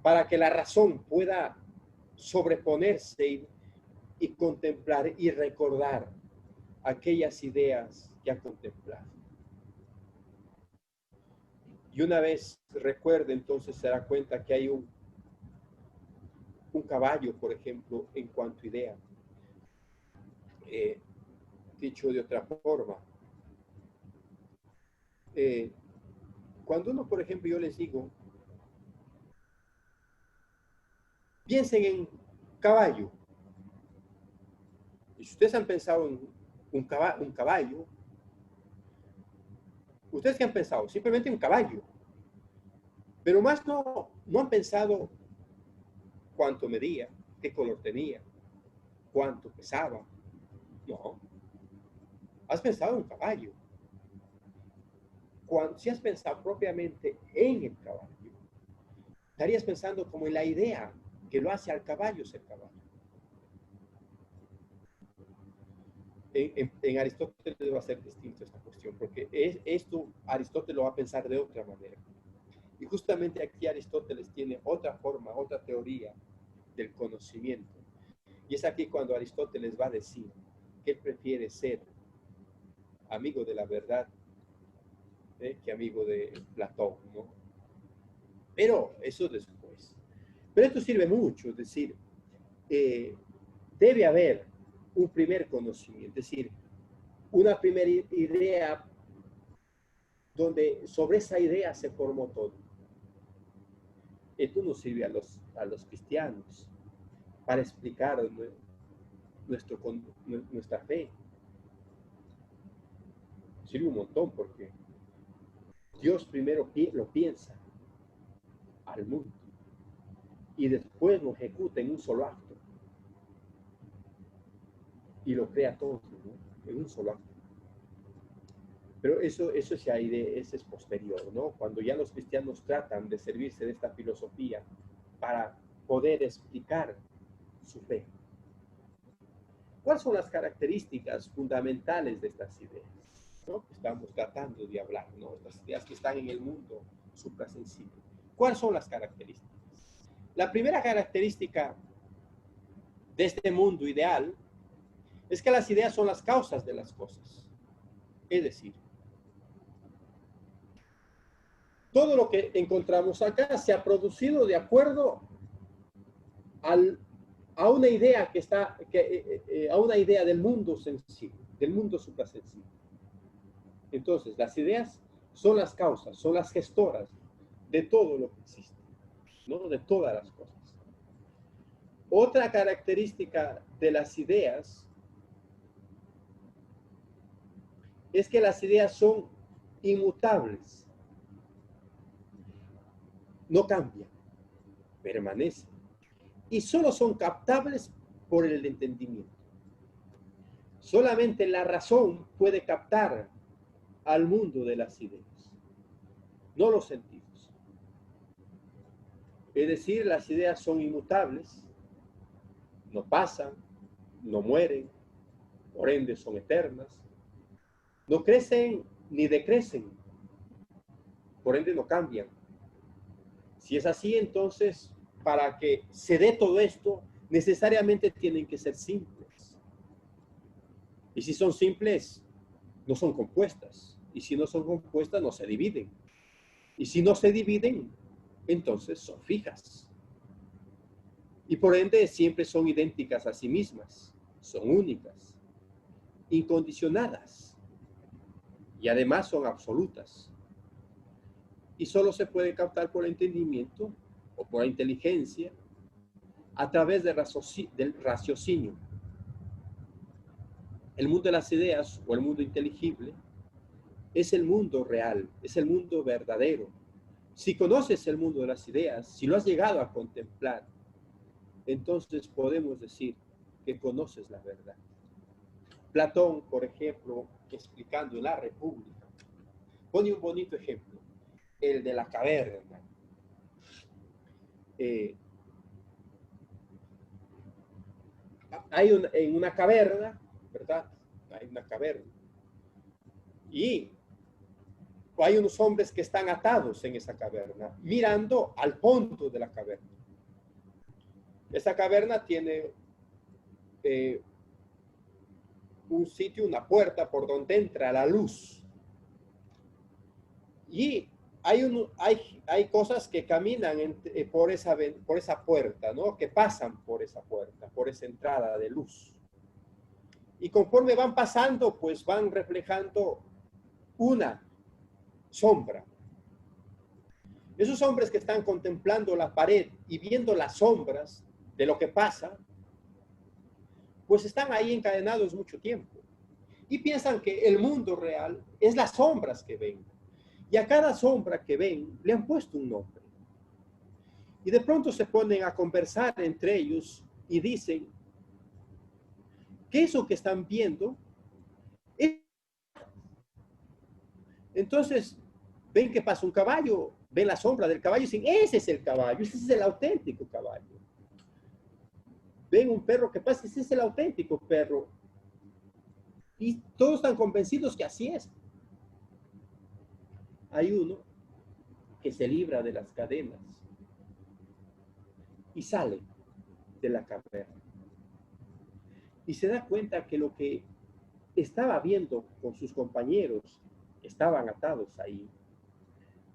para que la razón pueda sobreponerse y contemplar y recordar aquellas ideas que ha contemplado. Y una vez recuerde, entonces se da cuenta que hay un caballo, por ejemplo, en cuanto a idea. Dicho de otra forma, cuando uno, por ejemplo, yo les digo, piensen en caballo. Y si ustedes han pensado en un caballo, ¿ustedes qué han pensado? Simplemente un caballo. Pero más no han pensado cuánto medía, qué color tenía, cuánto pesaba. No. Has pensado en un caballo. Si has pensado propiamente en el caballo, estarías pensando como en la idea que lo hace al caballo ser caballo. En Aristóteles va a ser distinto esta cuestión, porque esto Aristóteles lo va a pensar de otra manera. Y justamente aquí Aristóteles tiene otra forma, otra teoría del conocimiento. Y es aquí cuando Aristóteles va a decir que él prefiere ser amigo de la verdad que amigo de Platón, ¿no? Pero eso después. Pero esto sirve mucho, es decir, debe haber un primer conocimiento, es decir, una primera idea donde sobre esa idea se formó todo. Esto nos sirve a los cristianos para explicar nuestra fe. Sirve un montón porque Dios primero lo piensa al mundo y después lo ejecuta en un solo acto y lo crea todo, ¿no? En un solo acto. Pero eso es posterior, ¿no? Cuando ya los cristianos tratan de servirse de esta filosofía para poder explicar su fe. ¿Cuáles son las características fundamentales de estas ideas, ¿no? Que estamos tratando de hablar, ¿no? Las ideas que están en el mundo suprasensible. ¿Cuáles son las características? La primera característica de este mundo ideal es que las ideas son las causas de las cosas. Es decir, todo lo que encontramos acá se ha producido de acuerdo a una idea a una idea del mundo sensible, del mundo suprasensible. Entonces, las ideas son las causas, son las gestoras de todo lo que existe, ¿no? De todas las cosas. Otra característica de las ideas es que las ideas son inmutables. No cambian, permanecen. Y solo son captables por el entendimiento. Solamente la razón puede captar al mundo de las ideas, no los sentidos. Es decir, las ideas son inmutables, no pasan, no mueren, por ende son eternas, no crecen ni decrecen, por ende no cambian. Si es así, entonces, para que se dé todo esto, necesariamente tienen que ser simples. Y si son simples, no son compuestas. Y si no son compuestas, no se dividen. Y si no se dividen, entonces son fijas. Y por ende siempre son idénticas a sí mismas, son únicas, incondicionadas y además son absolutas. Y solo se puede captar por el entendimiento o por la inteligencia a través del raciocinio. El mundo de las ideas o el mundo inteligible es el mundo real, es el mundo verdadero. Si conoces el mundo de las ideas, si lo has llegado a contemplar, entonces podemos decir que conoces la verdad. Platón, por ejemplo, explicando la República, pone un bonito ejemplo, el de la caverna. En una caverna, ¿verdad? Hay una caverna. Y hay unos hombres que están atados en esa caverna, mirando al fondo de la caverna. Esa caverna tiene un sitio, una puerta por donde entra la luz. Y hay cosas que caminan por esa puerta, ¿no? Que pasan por esa puerta, por esa entrada de luz. Y conforme van pasando, pues van reflejando una sombra. Esos hombres que están contemplando la pared y viendo las sombras de lo que pasa, pues están ahí encadenados mucho tiempo. Y piensan que el mundo real es las sombras que ven. Y a cada sombra que ven le han puesto un nombre. Y de pronto se ponen a conversar entre ellos y dicen que eso que están viendo es... Entonces ven que pasa un caballo, ven la sombra del caballo y dicen, ese es el caballo, ese es el auténtico caballo. Ven un perro que pasa, ese es el auténtico perro. Y todos están convencidos que así es. Hay uno que se libra de las cadenas y sale de la caverna. Y se da cuenta que lo que estaba viendo con sus compañeros que estaban atados ahí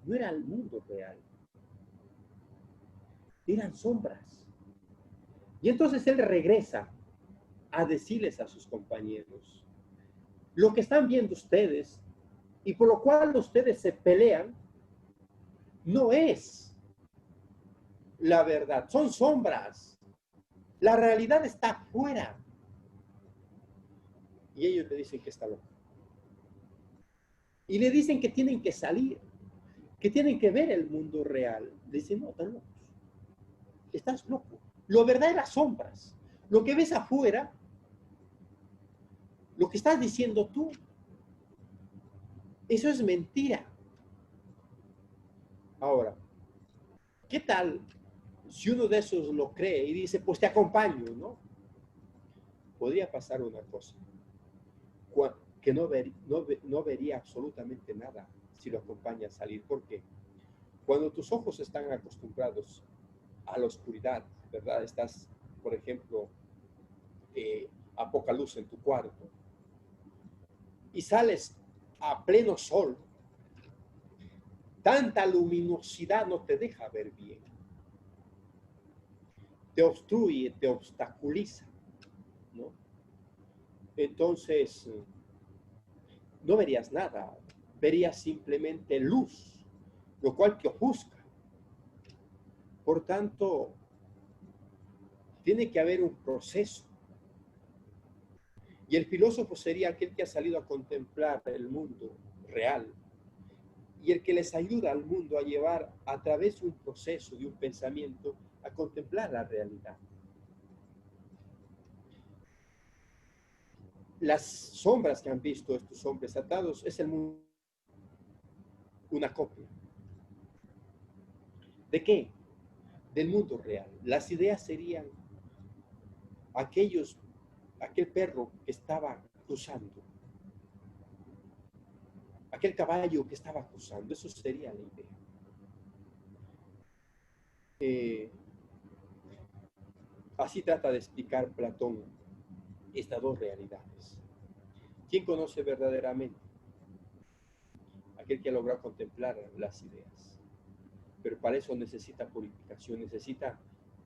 no era el mundo real. Eran sombras. Y entonces él regresa a decirles a sus compañeros, lo que están viendo ustedes y por lo cual ustedes se pelean, no es la verdad, son sombras. La realidad está afuera. Y ellos le dicen que está loco. Y le dicen que tienen que salir, que tienen que ver el mundo real. Le dicen, no, están locos. Estás loco. Lo verdad era sombras. Lo que ves afuera, lo que estás diciendo tú, eso es mentira. Ahora, ¿qué tal si uno de esos lo cree y dice, pues te acompaño, ¿no? Podría pasar una cosa, que no vería absolutamente nada si lo acompaña a salir. ¿Por qué? Cuando tus ojos están acostumbrados a la oscuridad, ¿verdad? Estás, por ejemplo, a poca luz en tu cuarto y sales a pleno sol, tanta luminosidad no te deja ver bien. Te obstruye, te obstaculiza, ¿no? Entonces, no verías nada, verías simplemente luz, lo cual te ofusca. Por tanto, tiene que haber un proceso. Y el filósofo sería aquel que ha salido a contemplar el mundo real y el que les ayuda al mundo a llevar a través de un proceso, de un pensamiento, a contemplar la realidad. Las sombras que han visto estos hombres atados es el mundo, una copia. ¿De qué? Del mundo real. Las ideas serían aquel perro que estaba cruzando, aquel caballo que estaba cruzando, eso sería la idea. Así trata de explicar Platón estas dos realidades. ¿Quién conoce verdaderamente? Aquel que ha logrado contemplar las ideas. Pero para eso necesita purificación, necesita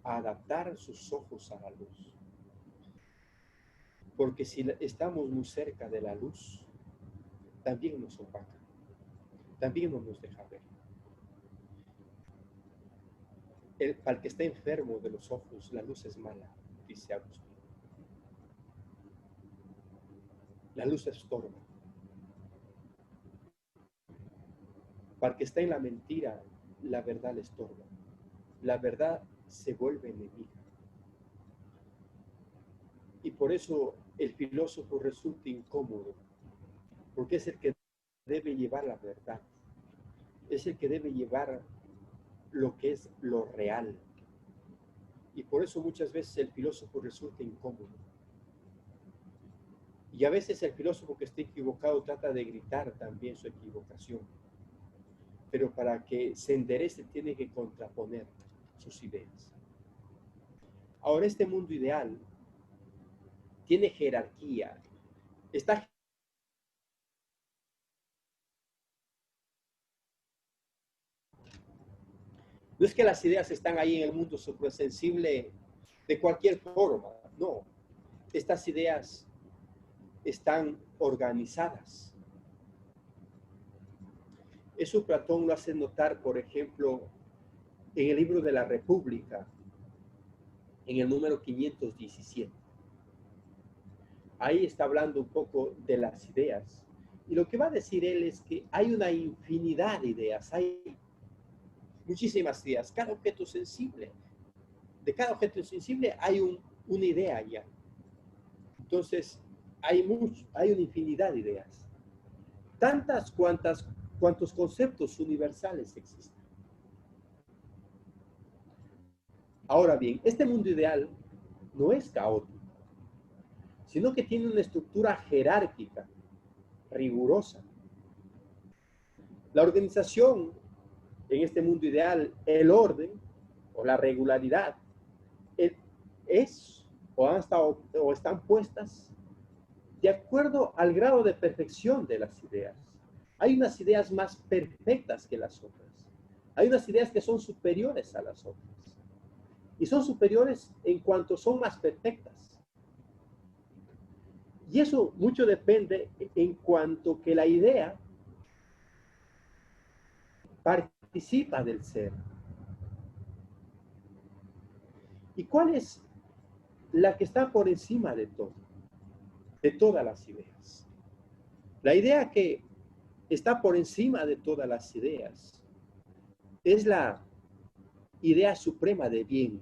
adaptar sus ojos a la luz. Porque si estamos muy cerca de la luz, también nos opaca, también no nos deja ver. Para el que está enfermo de los ojos, la luz es mala, dice Agustín. La luz estorba. Para el que está en la mentira, la verdad le estorba. La verdad se vuelve enemiga. Y por eso el filósofo resulta incómodo, porque es el que debe llevar la verdad, es el que debe llevar lo que es lo real. Y por eso muchas veces el filósofo resulta incómodo. Y a veces el filósofo que esté equivocado trata de gritar también su equivocación. Pero para que se enderece tiene que contraponer sus ideas. Ahora, este mundo ideal tiene jerarquía. No es que las ideas están ahí en el mundo suprasensible de cualquier forma, no. Estas ideas están organizadas. Eso Platón lo hace notar, por ejemplo, en el libro de la República, en el número 517. Ahí está hablando un poco de las ideas. Y lo que va a decir él es que hay una infinidad de ideas, hay muchísimas ideas. Cada objeto sensible, de cada objeto sensible hay una idea ya. Entonces, hay una infinidad de ideas. Tantas cuantos conceptos universales existen. Ahora bien, este mundo ideal no es caótico, sino que tiene una estructura jerárquica, rigurosa. La organización en este mundo ideal, el orden o la regularidad, es o están puestas de acuerdo al grado de perfección de las ideas. Hay unas ideas más perfectas que las otras. Hay unas ideas que son superiores a las otras. Y son superiores en cuanto son más perfectas. Y eso mucho depende en cuanto que la idea participa del ser. ¿Y cuál es la que está por encima de todo? De todas las ideas. La idea que está por encima de todas las ideas es la idea suprema de bien.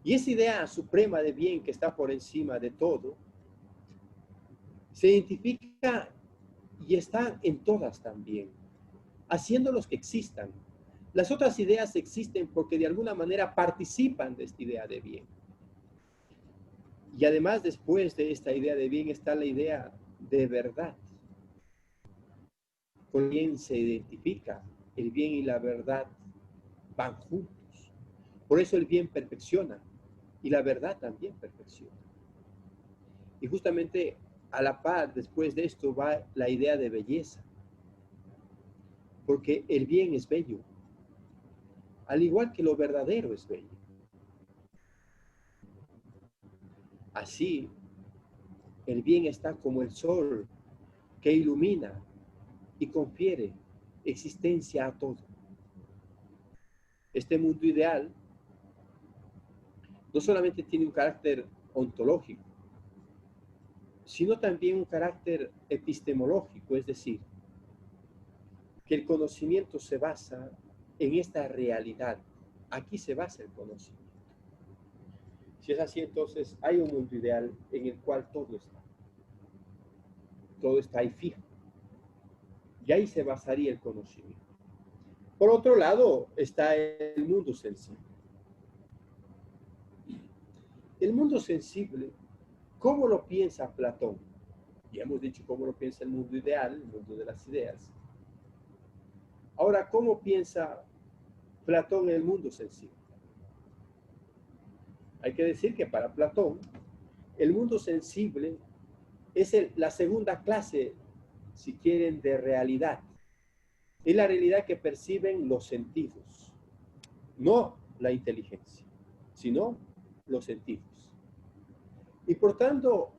Y esa idea suprema de bien que está por encima de todo se identifica y está en todas también, haciéndolos que existan. Las otras ideas existen porque de alguna manera participan de esta idea de bien. Y además, después de esta idea de bien está la idea de verdad. Con bien se identifica, el bien y la verdad van juntos. Por eso el bien perfecciona y la verdad también perfecciona. Y justamente a la par, después de esto, va la idea de belleza. Porque el bien es bello, al igual que lo verdadero es bello. Así, el bien está como el sol que ilumina y confiere existencia a todo. Este mundo ideal no solamente tiene un carácter ontológico, sino también un carácter epistemológico, es decir, que el conocimiento se basa en esta realidad. Aquí se basa el conocimiento. Si es así, entonces hay un mundo ideal en el cual todo está ahí fijo. Y ahí se basaría el conocimiento. Por otro lado, está el mundo sensible. El mundo sensible, ¿cómo lo piensa Platón? Ya hemos dicho cómo lo piensa el mundo ideal, el mundo de las ideas. Ahora, ¿cómo piensa Platón en el mundo sensible? Hay que decir que para Platón, el mundo sensible es la segunda clase, si quieren, de realidad. Es la realidad que perciben los sentidos, no la inteligencia, sino los sentidos. Y por tanto,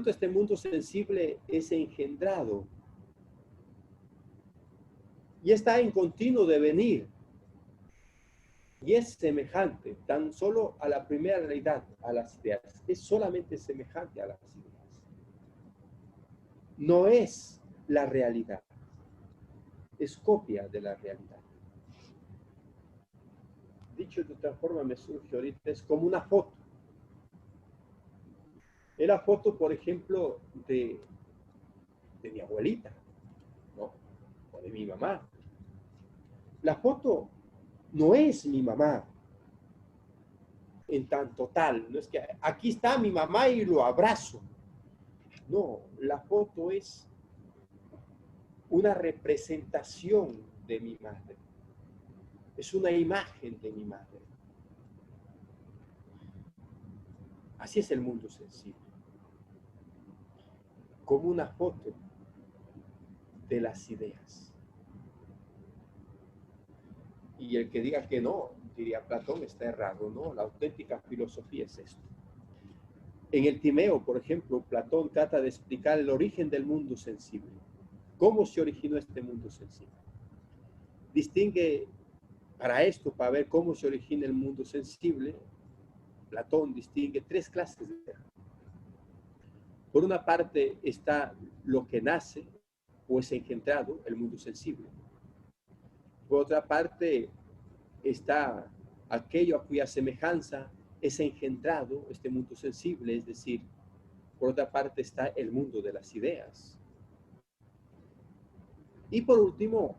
este mundo sensible es engendrado y está en continuo devenir y es semejante tan solo a la primera realidad, a las ideas. Es solamente semejante a las ideas. No es la realidad, es copia de la realidad. Dicho de otra forma, me surge ahorita, es como una foto. Es la foto, por ejemplo, de mi abuelita, ¿no? O de mi mamá. La foto no es mi mamá en tanto tal, no es que aquí está mi mamá y lo abrazo. No, la foto es una representación de mi madre. Es una imagen de mi madre. Así es el mundo sensible. Como una foto de las ideas. Y el que diga que no, diría Platón, está errado, ¿no? La auténtica filosofía es esto. En el Timeo, por ejemplo, Platón trata de explicar el origen del mundo sensible. ¿Cómo se originó este mundo sensible? Distingue para esto, para ver cómo se origina el mundo sensible, Platón distingue tres clases de ser. Por una parte está lo que nace o es engendrado, el mundo sensible. Por otra parte está aquello a cuya semejanza es engendrado este mundo sensible, es decir, por otra parte está el mundo de las ideas. Y por último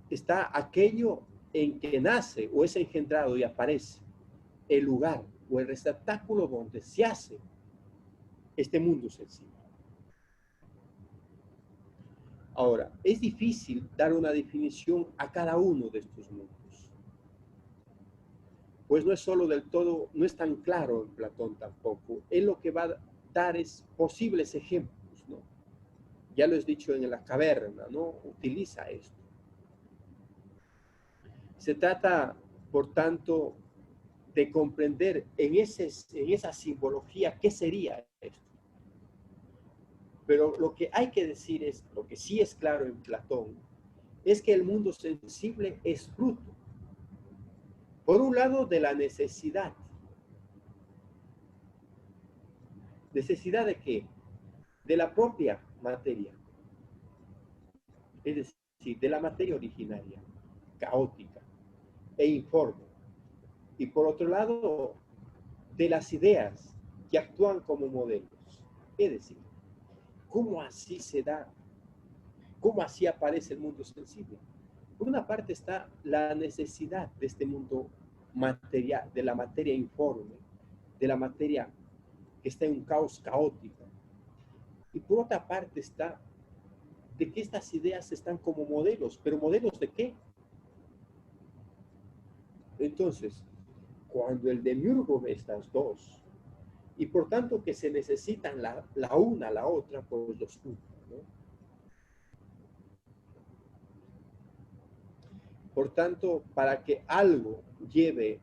está aquello en que nace o es engendrado y aparece el lugar o el receptáculo donde se hace este mundo sensible. Ahora, es difícil dar una definición a cada uno de estos mundos, pues no es solo del todo, no es tan claro en Platón tampoco. Él lo que va a dar es posibles ejemplos, ¿no? Ya lo he dicho en la caverna, ¿no? Utiliza esto. Se trata, por tanto, de comprender en esa simbología qué sería esto. Pero lo que hay que decir es, lo que sí es claro en Platón, es que el mundo sensible es fruto, por un lado, de la necesidad. ¿Necesidad de qué? De la propia materia. Es decir, de la materia originaria, caótica e informe. Y por otro lado, de las ideas que actúan como modelos. Es decir, ¿cómo así se da? ¿Cómo así aparece el mundo sensible? Por una parte está la necesidad de este mundo material, de la materia informe, de la materia que está en un caos caótico. Y por otra parte está de que estas ideas están como modelos, pero ¿modelos de qué? Entonces, cuando el demiurgo ve estas dos, y por tanto que se necesitan la una a la otra, pues los junta, ¿no? Por tanto, para que algo lleve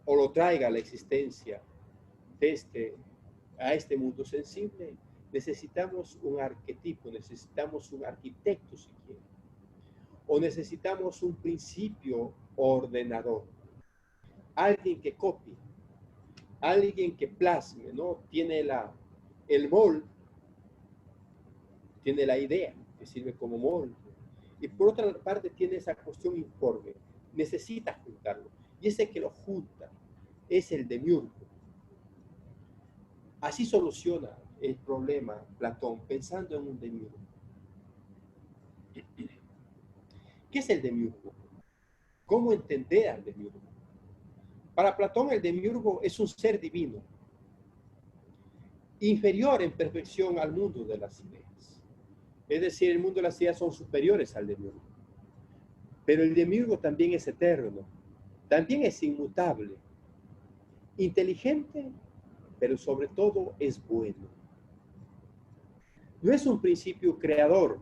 o lo traiga a la existencia de a este mundo sensible, necesitamos un arquetipo, necesitamos un arquitecto, si quiere, o necesitamos un principio ordenador, alguien que copie, alguien que plasme, ¿no? Tiene El molde tiene la idea, que sirve como molde. Y por otra parte tiene esa cuestión informe. Necesita juntarlo. Y ese que lo junta es el demiurgo. Así soluciona el problema Platón, pensando en un demiurgo. ¿Qué es el demiurgo? ¿Cómo entender al demiurgo? Para Platón, el demiurgo es un ser divino, inferior en perfección al mundo de las ideas. Es decir, el mundo de las ideas son superiores al demiurgo. Pero el demiurgo también es eterno, también es inmutable, inteligente, pero sobre todo es bueno. No es un principio creador,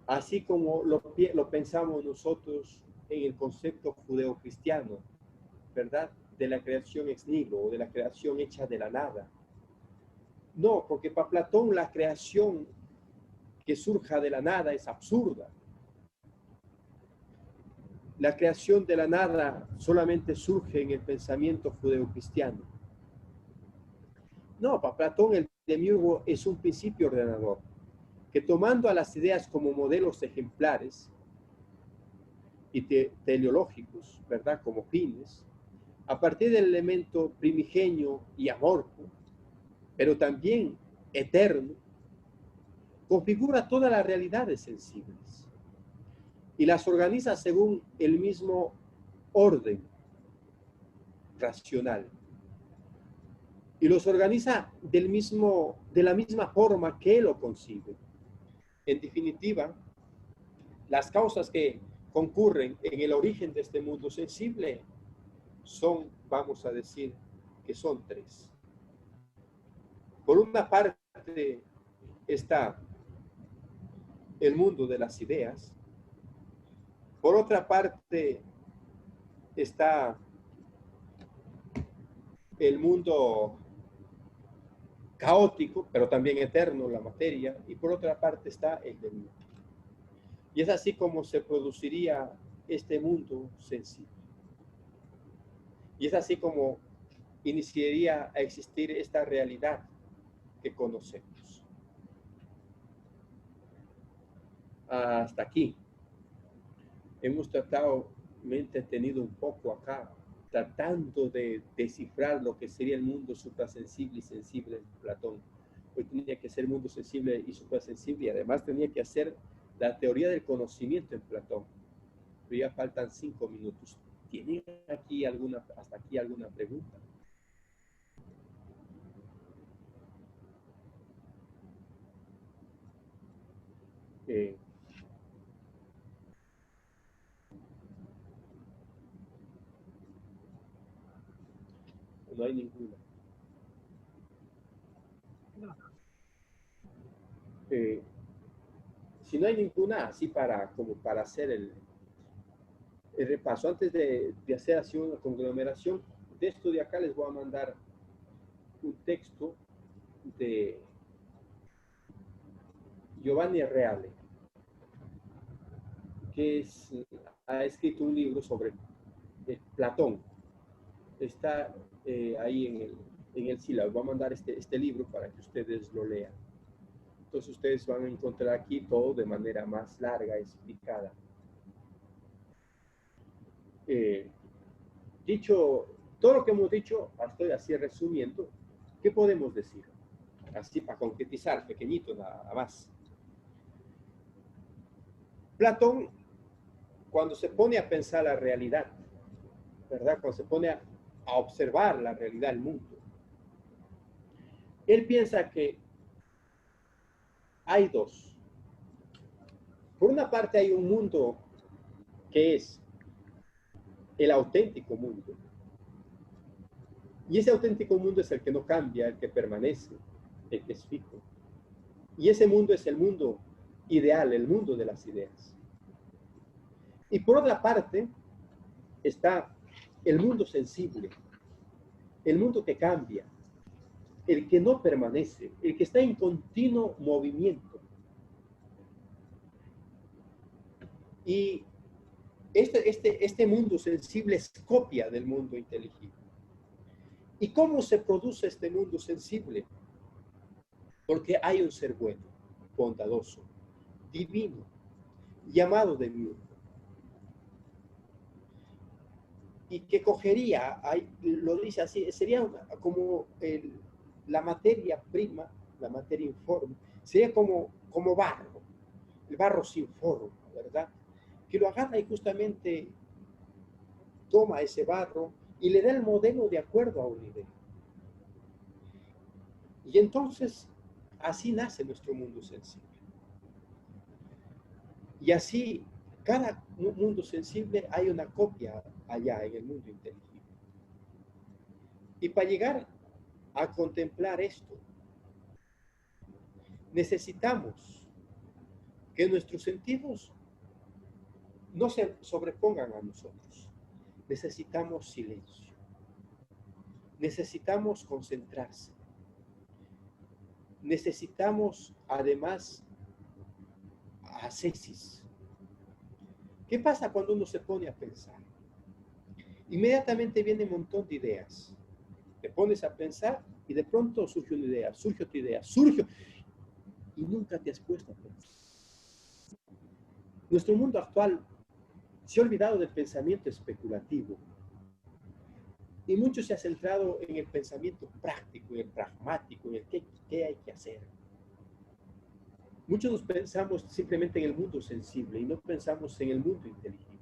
así como lo pensamos nosotros en el concepto judeocristiano, ¿verdad? De la creación ex nihilo o de la creación hecha de la nada. No, porque para Platón la creación que surja de la nada es absurda. La creación de la nada solamente surge en el pensamiento judeocristiano. No, para Platón el demiurgo es un principio ordenador, que tomando a las ideas como modelos ejemplares y teleológicos, ¿verdad? Como fines, a partir del elemento primigenio y amorfo, pero también eterno, configura todas las realidades sensibles y las organiza según el mismo orden racional. Y los organiza de la misma forma que él lo concibe. En definitiva, las causas que concurren en el origen de este mundo sensible son, vamos a decir, que son tres. Por una parte está el mundo de las ideas. Por otra parte está el mundo caótico, pero también eterno, la materia. Y por otra parte está el demiurgo. Y es así como se produciría este mundo sensible. Y es así como iniciaría a existir esta realidad que conocemos. Hasta aquí. Hemos tratado, me he entretenido un poco acá, tratando de descifrar lo que sería el mundo suprasensible y sensible de Platón. Hoy tenía que ser mundo sensible y suprasensible, y además tenía que hacer la teoría del conocimiento en Platón. Pero ya faltan 5 minutos. ¿Tienen aquí hasta aquí alguna pregunta? No hay ninguna. Si no hay ninguna, así como para hacer el repaso, antes de hacer así una conglomeración de esto de acá, les voy a mandar un texto de Giovanni Reale, que ha escrito un libro sobre Platón. Está ahí en el sílabo. Voy a mandar este libro para que ustedes lo lean. Entonces ustedes van a encontrar aquí todo de manera más larga, explicada. Dicho todo lo que hemos dicho, estoy así resumiendo, ¿qué podemos decir? Así para concretizar, pequeñito nada más. Platón, cuando se pone a pensar la realidad, ¿verdad? Cuando se pone a observar la realidad del mundo, él piensa que hay dos. Por una parte hay un mundo que es el auténtico mundo. Y ese auténtico mundo es el que no cambia, el que permanece, el que es fijo. Y ese mundo es el mundo ideal, el mundo de las ideas. Y por otra parte está el mundo sensible, el mundo que cambia, el que no permanece, el que está en continuo movimiento. Y este mundo sensible es copia del mundo inteligible. ¿Y cómo se produce este mundo sensible? Porque hay un ser bueno, bondadoso, divino, llamado de mí, y que cogería, lo dice así, sería como la materia prima, la materia informe, sería como barro, el barro sin forma, ¿verdad? Que lo agarra y justamente toma ese barro y le da el modelo de acuerdo a una idea. Y entonces, así nace nuestro mundo sensible. Y así, cada mundo sensible hay una copia allá en el mundo inteligible. Y para llegar a contemplar esto, necesitamos que nuestros sentidos no se sobrepongan a nosotros. Necesitamos silencio. Necesitamos concentrarse. Necesitamos, además, ascesis. ¿Qué pasa cuando uno se pone a pensar? Inmediatamente viene un montón de ideas. Te pones a pensar y de pronto surge una idea, surge otra idea, surge y nunca te has puesto a pensar. Nuestro mundo actual se ha olvidado del pensamiento especulativo y mucho se ha centrado en el pensamiento práctico, en el pragmático, en el qué hay que hacer. Muchos nos pensamos simplemente en el mundo sensible y no pensamos en el mundo inteligible.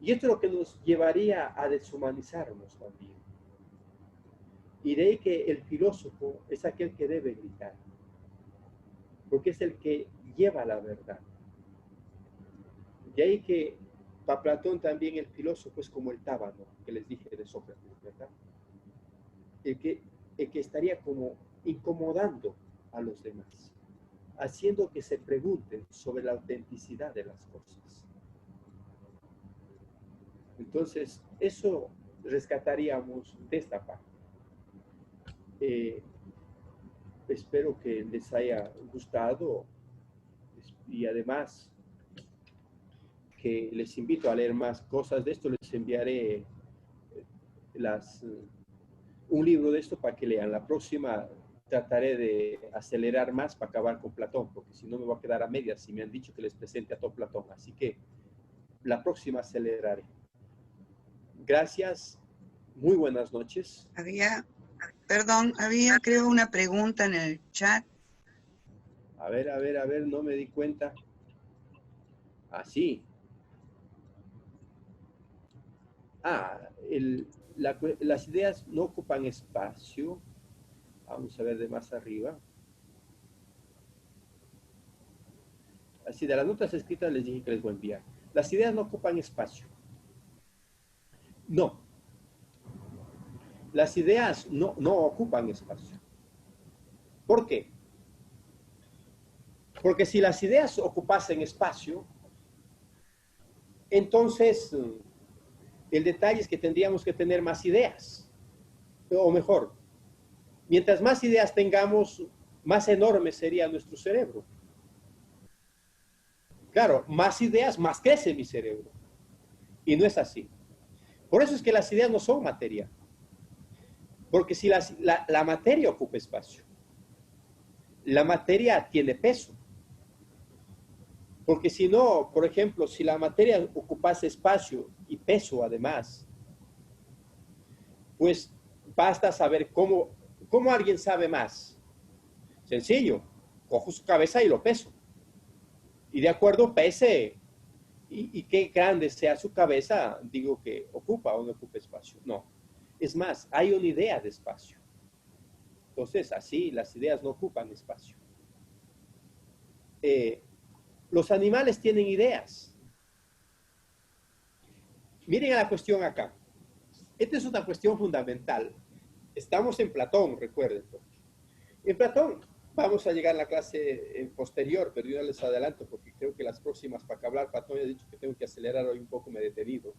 Y esto es lo que nos llevaría a deshumanizarnos también. Y de ahí que el filósofo es aquel que debe gritar, porque es el que lleva la verdad. De ahí que para Platón también el filósofo es como el tábano, que les dije de Sócrates, ¿verdad? El que estaría como incomodando a los demás, haciendo que se pregunten sobre la autenticidad de las cosas. Entonces, eso rescataríamos de esta parte. Espero que les haya gustado y además que les invito a leer más cosas de esto. Les enviaré un libro de esto para que lean. La próxima trataré de acelerar más para acabar con Platón, porque si no me voy a quedar a medias si me han dicho que les presente a todo Platón. Así que la próxima aceleraré. Gracias, muy buenas noches. Había creo una pregunta en el chat. A ver, no me di cuenta. Así. Las ideas no ocupan espacio. Vamos a ver de más arriba. Así, de las notas escritas les dije que les voy a enviar. Las ideas no ocupan espacio. No. Las ideas no ocupan espacio. ¿Por qué? Porque si las ideas ocupasen espacio, entonces el detalle es que tendríamos que tener más ideas. O mejor, mientras más ideas tengamos, más enorme sería nuestro cerebro. Claro, más ideas, más crece mi cerebro. Y no es así. Por eso es que las ideas no son materia. Porque si la materia ocupa espacio, la materia tiene peso. Porque si no, por ejemplo, si la materia ocupase espacio y peso además, pues basta saber cómo alguien sabe más. Sencillo, cojo su cabeza y lo peso. Y de acuerdo pese y qué grande sea su cabeza, digo que ocupa o no ocupa espacio. No. Es más, hay una idea de espacio. Entonces, así las ideas no ocupan espacio. Los animales tienen ideas. Miren a la cuestión acá. Esta es una cuestión fundamental. Estamos en Platón, recuerden. En Platón vamos a llegar a la clase posterior, pero yo les adelanto porque creo que las próximas para hablar Platón, he dicho que tengo que acelerar hoy un poco, me he detenido.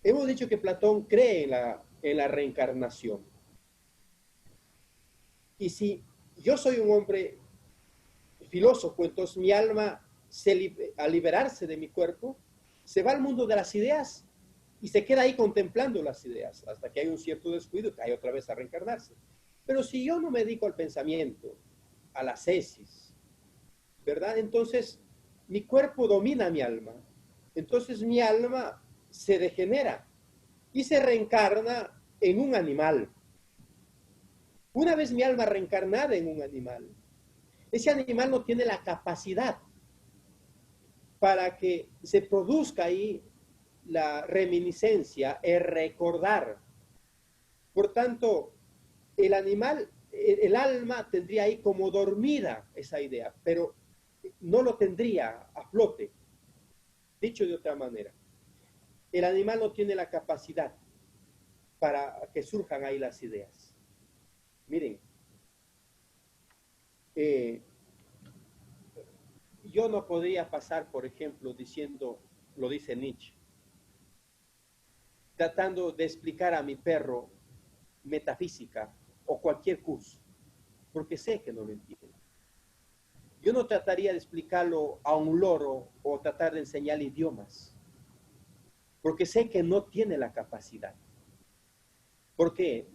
Hemos dicho que Platón cree en la reencarnación. Y si yo soy un hombre filósofo, entonces mi alma, al liberarse de mi cuerpo, se va al mundo de las ideas y se queda ahí contemplando las ideas hasta que hay un cierto descuido y cae otra vez a reencarnarse. Pero si yo no me dedico al pensamiento, a la cesis, ¿verdad? Entonces mi cuerpo domina mi alma. Entonces mi alma se degenera y se reencarna en un animal. Una vez mi alma reencarnada en un animal, ese animal no tiene la capacidad para que se produzca ahí la reminiscencia, el recordar. Por tanto, el animal, el alma tendría ahí como dormida esa idea, pero no lo tendría a flote. Dicho de otra manera, el animal no tiene la capacidad para que surjan ahí las ideas. Miren, yo no podría pasar, por ejemplo, diciendo, lo dice Nietzsche, tratando de explicar a mi perro metafísica o cualquier curso, porque sé que no lo entiende. Yo no trataría de explicarlo a un loro o tratar de enseñar idiomas, porque sé que no tiene la capacidad. Porque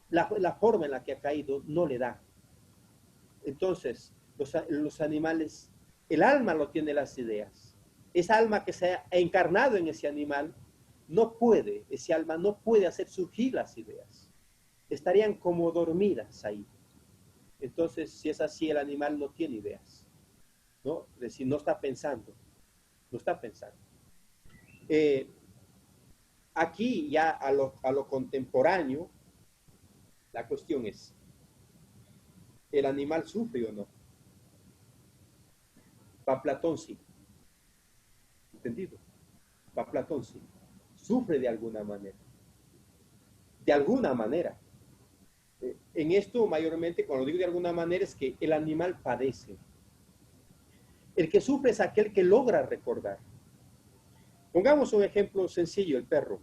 la forma en la que ha caído no le da. Entonces, los animales, el alma lo tiene las ideas. Esa alma que se ha encarnado en ese animal, no puede, ese alma no puede hacer surgir las ideas. Estarían como dormidas ahí. Entonces, si es así, el animal no tiene ideas, ¿no? Es decir, no está pensando, no está pensando. Aquí ya a lo contemporáneo, la cuestión es, ¿el animal sufre o no? Para Platón sí. ¿Entendido? Para Platón sí. Sufre de alguna manera. De alguna manera. En esto mayormente, cuando digo de alguna manera, es que el animal padece. El que sufre es aquel que logra recordar. Pongamos un ejemplo sencillo, el perro.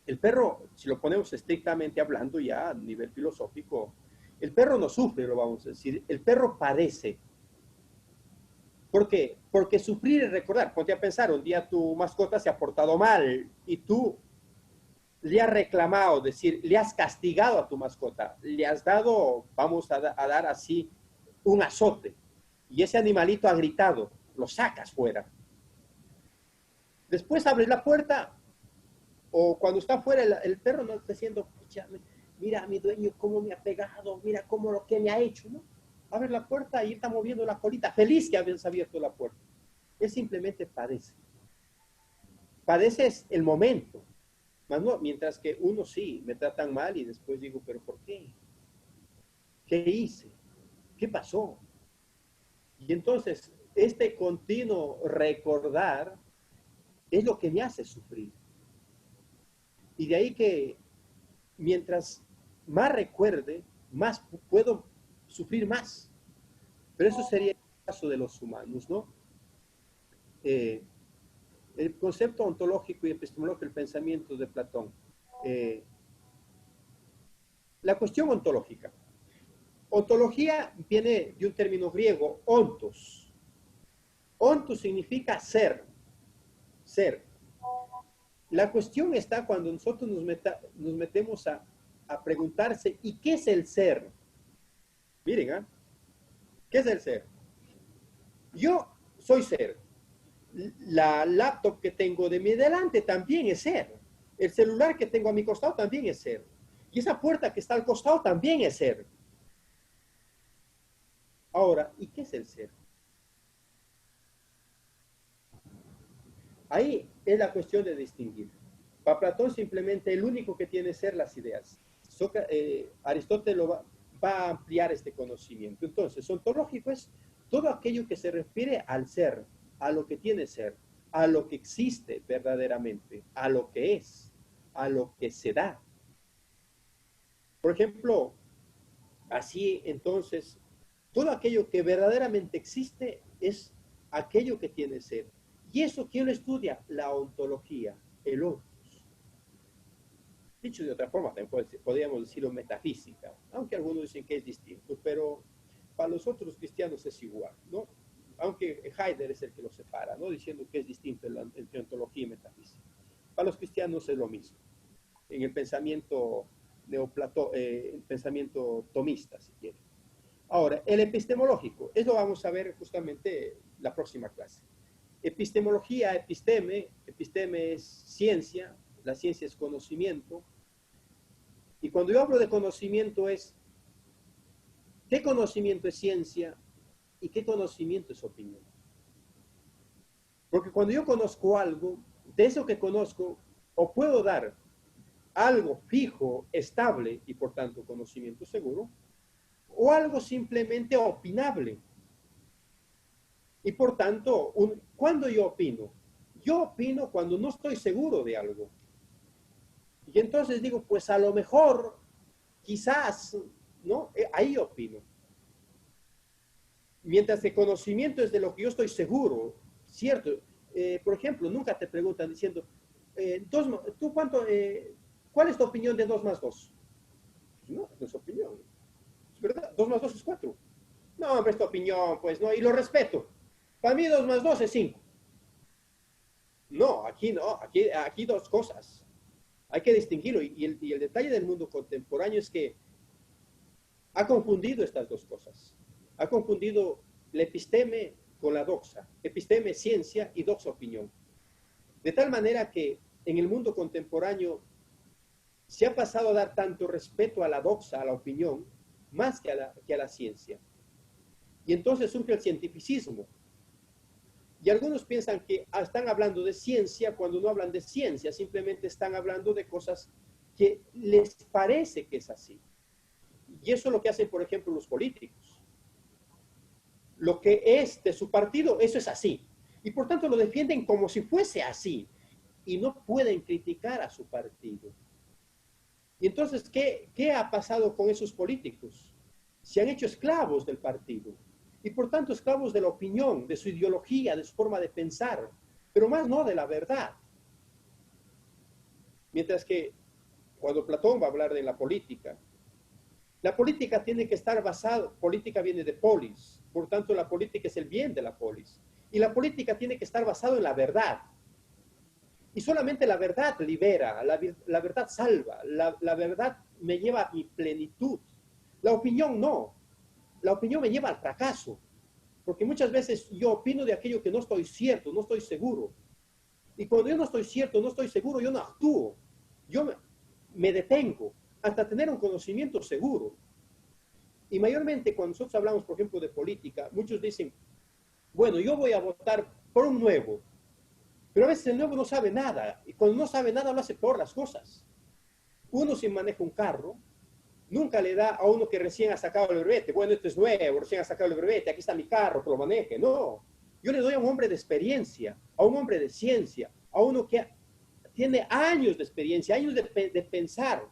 El perro, si lo ponemos estrictamente hablando ya a nivel filosófico, el perro no sufre, lo vamos a decir, el perro padece. ¿Por qué? Porque sufrir es recordar. Ponte a pensar, un día tu mascota se ha portado mal y tú le has reclamado, es decir, le has castigado a tu mascota, le has dado, vamos a dar así, un azote. Y ese animalito ha gritado, lo sacas fuera. Después abres la puerta o cuando está fuera el perro no está diciendo, mira a mi dueño cómo me ha pegado, mira cómo lo que me ha hecho, ¿no? Abre la puerta y está moviendo la colita, feliz que habías abierto la puerta. Él simplemente padece. Padece es el momento. Más no, mientras que uno sí, me tratan mal y después digo, ¿pero por qué? ¿Qué hice? ¿Qué pasó? Y entonces, este continuo recordar es lo que me hace sufrir. Y de ahí que mientras más recuerde, más puedo sufrir más. Pero eso sería el caso de los humanos, ¿no? El concepto ontológico y epistemológico del pensamiento de Platón. La cuestión ontológica. Ontología viene de un término griego, ontos. Ontos significa ser, ser. La cuestión está cuando nosotros nos metemos a preguntarse, ¿y qué es el ser? Miren, ¿eh? ¿Qué es el ser? Yo soy ser. La laptop que tengo de mi delante también es ser. El celular que tengo a mi costado también es ser. Y esa puerta que está al costado también es ser. Ahora, ¿y qué es el ser? Ahí es la cuestión de distinguir. Para Platón simplemente el único que tiene ser las ideas. Aristóteles va a ampliar este conocimiento. Entonces, ontológico es todo aquello que se refiere al ser, a lo que tiene ser, a lo que existe verdaderamente, a lo que es, a lo que se da. Por ejemplo, así entonces, todo aquello que verdaderamente existe es aquello que tiene ser. ¿Y eso quién lo estudia? La ontología, el ontos. Dicho de otra forma, podríamos decirlo metafísica, aunque algunos dicen que es distinto, pero para los otros cristianos es igual, ¿no? Aunque Heidegger es el que lo separa, ¿no? Diciendo que es distinto entre ontología y metafísica. Para los cristianos es lo mismo. En el pensamiento el pensamiento tomista, si quiere. Ahora, el epistemológico, eso vamos a ver justamente la próxima clase. Epistemología, episteme es ciencia, la ciencia es conocimiento. Y cuando yo hablo de conocimiento es, ¿qué conocimiento es ciencia y qué conocimiento es opinión? Porque cuando yo conozco algo, de eso que conozco, o puedo dar algo fijo, estable y por tanto conocimiento seguro, o algo simplemente opinable. Y por tanto, ¿cuándo yo opino? Yo opino cuando no estoy seguro de algo. Y entonces digo, pues a lo mejor, quizás, ¿no? Ahí opino. Mientras que conocimiento es de lo que yo estoy seguro, ¿cierto? Por ejemplo, nunca te preguntan diciendo, ¿tú cuál es tu opinión de 2 más 2? No, no es opinión. Es verdad, 2 más 2 es 4. No, hombre, es tu opinión, pues no, y lo respeto. Para mí 2 más 2 es 5. No, aquí 2 cosas. Hay que distinguirlo. Y el detalle del mundo contemporáneo es que ha confundido estas 2 cosas. Ha confundido la episteme con la doxa. Episteme es ciencia y doxa opinión. De tal manera que en el mundo contemporáneo se ha pasado a dar tanto respeto a la doxa, a la opinión, más que a la ciencia. Y entonces surge el cientificismo. Y algunos piensan que están hablando de ciencia cuando no hablan de ciencia, simplemente están hablando de cosas que les parece que es así. Y eso es lo que hacen, por ejemplo, los políticos. Lo que es de su partido, eso es así. Y por tanto lo defienden como si fuese así. Y no pueden criticar a su partido. Y entonces, ¿qué ha pasado con esos políticos? Se han hecho esclavos del partido. Y por tanto esclavos de la opinión, de su ideología, de su forma de pensar, pero más no de la verdad. Mientras que cuando Platón va a hablar de la política tiene que estar basada, política viene de polis, por tanto la política es el bien de la polis. Y la política tiene que estar basada en la verdad. Y solamente la verdad libera, la verdad salva, la verdad me lleva a mi plenitud. La opinión no. La opinión me lleva al fracaso. Porque muchas veces yo opino de aquello que no estoy cierto, no estoy seguro. Y cuando yo no estoy cierto, no estoy seguro, yo no actúo. Yo me detengo hasta tener un conocimiento seguro. Y mayormente cuando nosotros hablamos, por ejemplo, de política, muchos dicen, bueno, yo voy a votar por un nuevo. Pero a veces el nuevo no sabe nada. Y cuando no sabe nada, lo hace peor las cosas. Uno si maneja un carro, nunca le da a uno que recién ha sacado el brevete. Bueno, esto es nuevo, recién ha sacado el brevete, aquí está mi carro, que lo maneje. No, yo le doy a un hombre de experiencia, a un hombre de ciencia, a uno que tiene años de experiencia, años de pensar.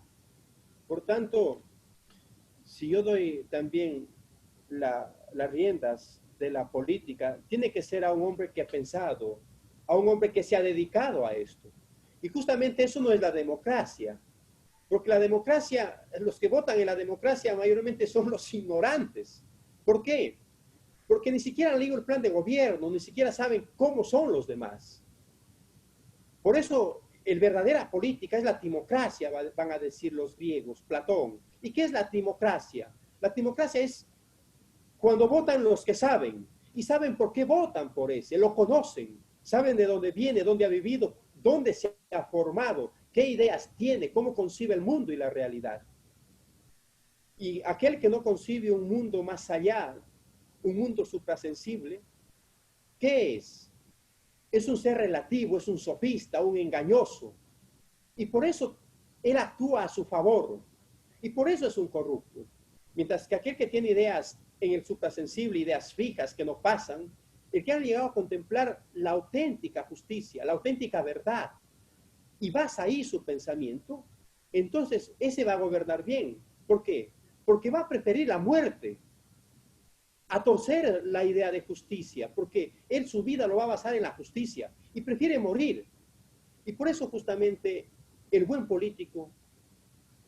Por tanto, si yo doy también las riendas de la política, tiene que ser a un hombre que ha pensado, a un hombre que se ha dedicado a esto. Y justamente eso no es la democracia. Porque la democracia, los que votan en la democracia mayormente son los ignorantes. ¿Por qué? Porque ni siquiera han leído el plan de gobierno, ni siquiera saben cómo son los demás. Por eso, el verdadera política es la timocracia, van a decir los griegos, Platón. ¿Y qué es la timocracia? La timocracia es cuando votan los que saben, y saben por qué votan por ese, lo conocen, saben de dónde viene, dónde ha vivido, dónde se ha formado, qué ideas tiene, cómo concibe el mundo y la realidad. Y aquel que no concibe un mundo más allá, un mundo suprasensible, ¿qué es? Es un ser relativo, es un sofista, un engañoso. Y por eso él actúa a su favor. Y por eso es un corrupto. Mientras que aquel que tiene ideas en el suprasensible, ideas fijas que no pasan, el que ha llegado a contemplar la auténtica justicia, la auténtica verdad, y basa ahí su pensamiento, entonces ese va a gobernar bien. ¿Por qué? Porque va a preferir la muerte a torcer la idea de justicia, porque él su vida lo va a basar en la justicia y prefiere morir. Y por eso justamente el buen político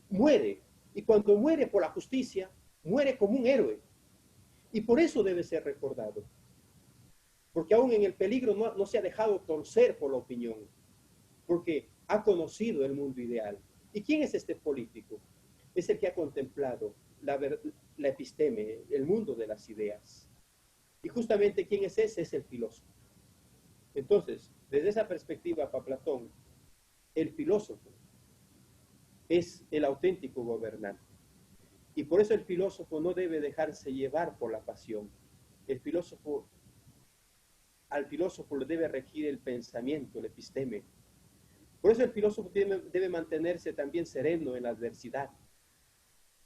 muere, y cuando muere por la justicia, muere como un héroe. Y por eso debe ser recordado, porque aún en el peligro no se ha dejado torcer por la opinión, porque ha conocido el mundo ideal. ¿Y quién es este político? Es el que ha contemplado la episteme, el mundo de las ideas. Y justamente, ¿quién es ese? Es el filósofo. Entonces, desde esa perspectiva, para Platón, el filósofo es el auténtico gobernante. Y por eso el filósofo no debe dejarse llevar por la pasión. Al filósofo le debe regir el pensamiento, el episteme. Por eso el filósofo debe mantenerse también sereno en la adversidad,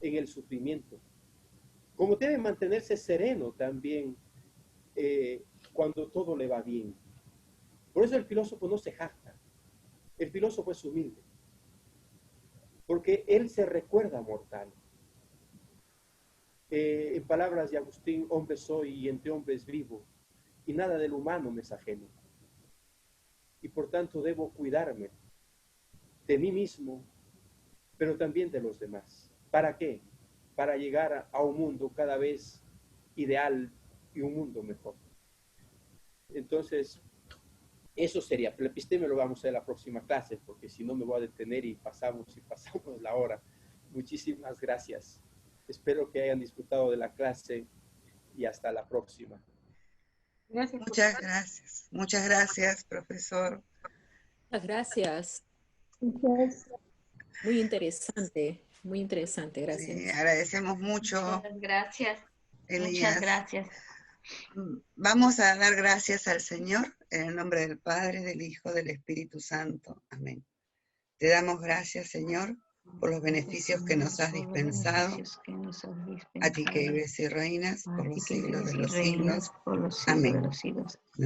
en el sufrimiento. Como debe mantenerse sereno también cuando todo le va bien. Por eso el filósofo no se jacta. El filósofo es humilde. Porque él se recuerda mortal. En palabras de Agustín, hombre soy y entre hombres vivo, y nada del humano me es ajeno. Y por tanto debo cuidarme de mí mismo, pero también de los demás. ¿Para qué? Para llegar a un mundo cada vez ideal y un mundo mejor. Entonces, eso sería. El episteme lo vamos a hacer en la próxima clase, porque si no me voy a detener y pasamos la hora. Muchísimas gracias. Espero que hayan disfrutado de la clase y hasta la próxima. Gracias. Muchas gracias. Muchas gracias, profesor. Muchas gracias. Muy interesante, gracias. Sí, agradecemos mucho. Muchas gracias. Elías. Muchas gracias. Vamos a dar gracias al Señor en el nombre del Padre, del Hijo, del Espíritu Santo. Amén. Te damos gracias, Señor, por los beneficios que nos has dispensado. A ti que vives y reinas por los siglos de los siglos. Amén.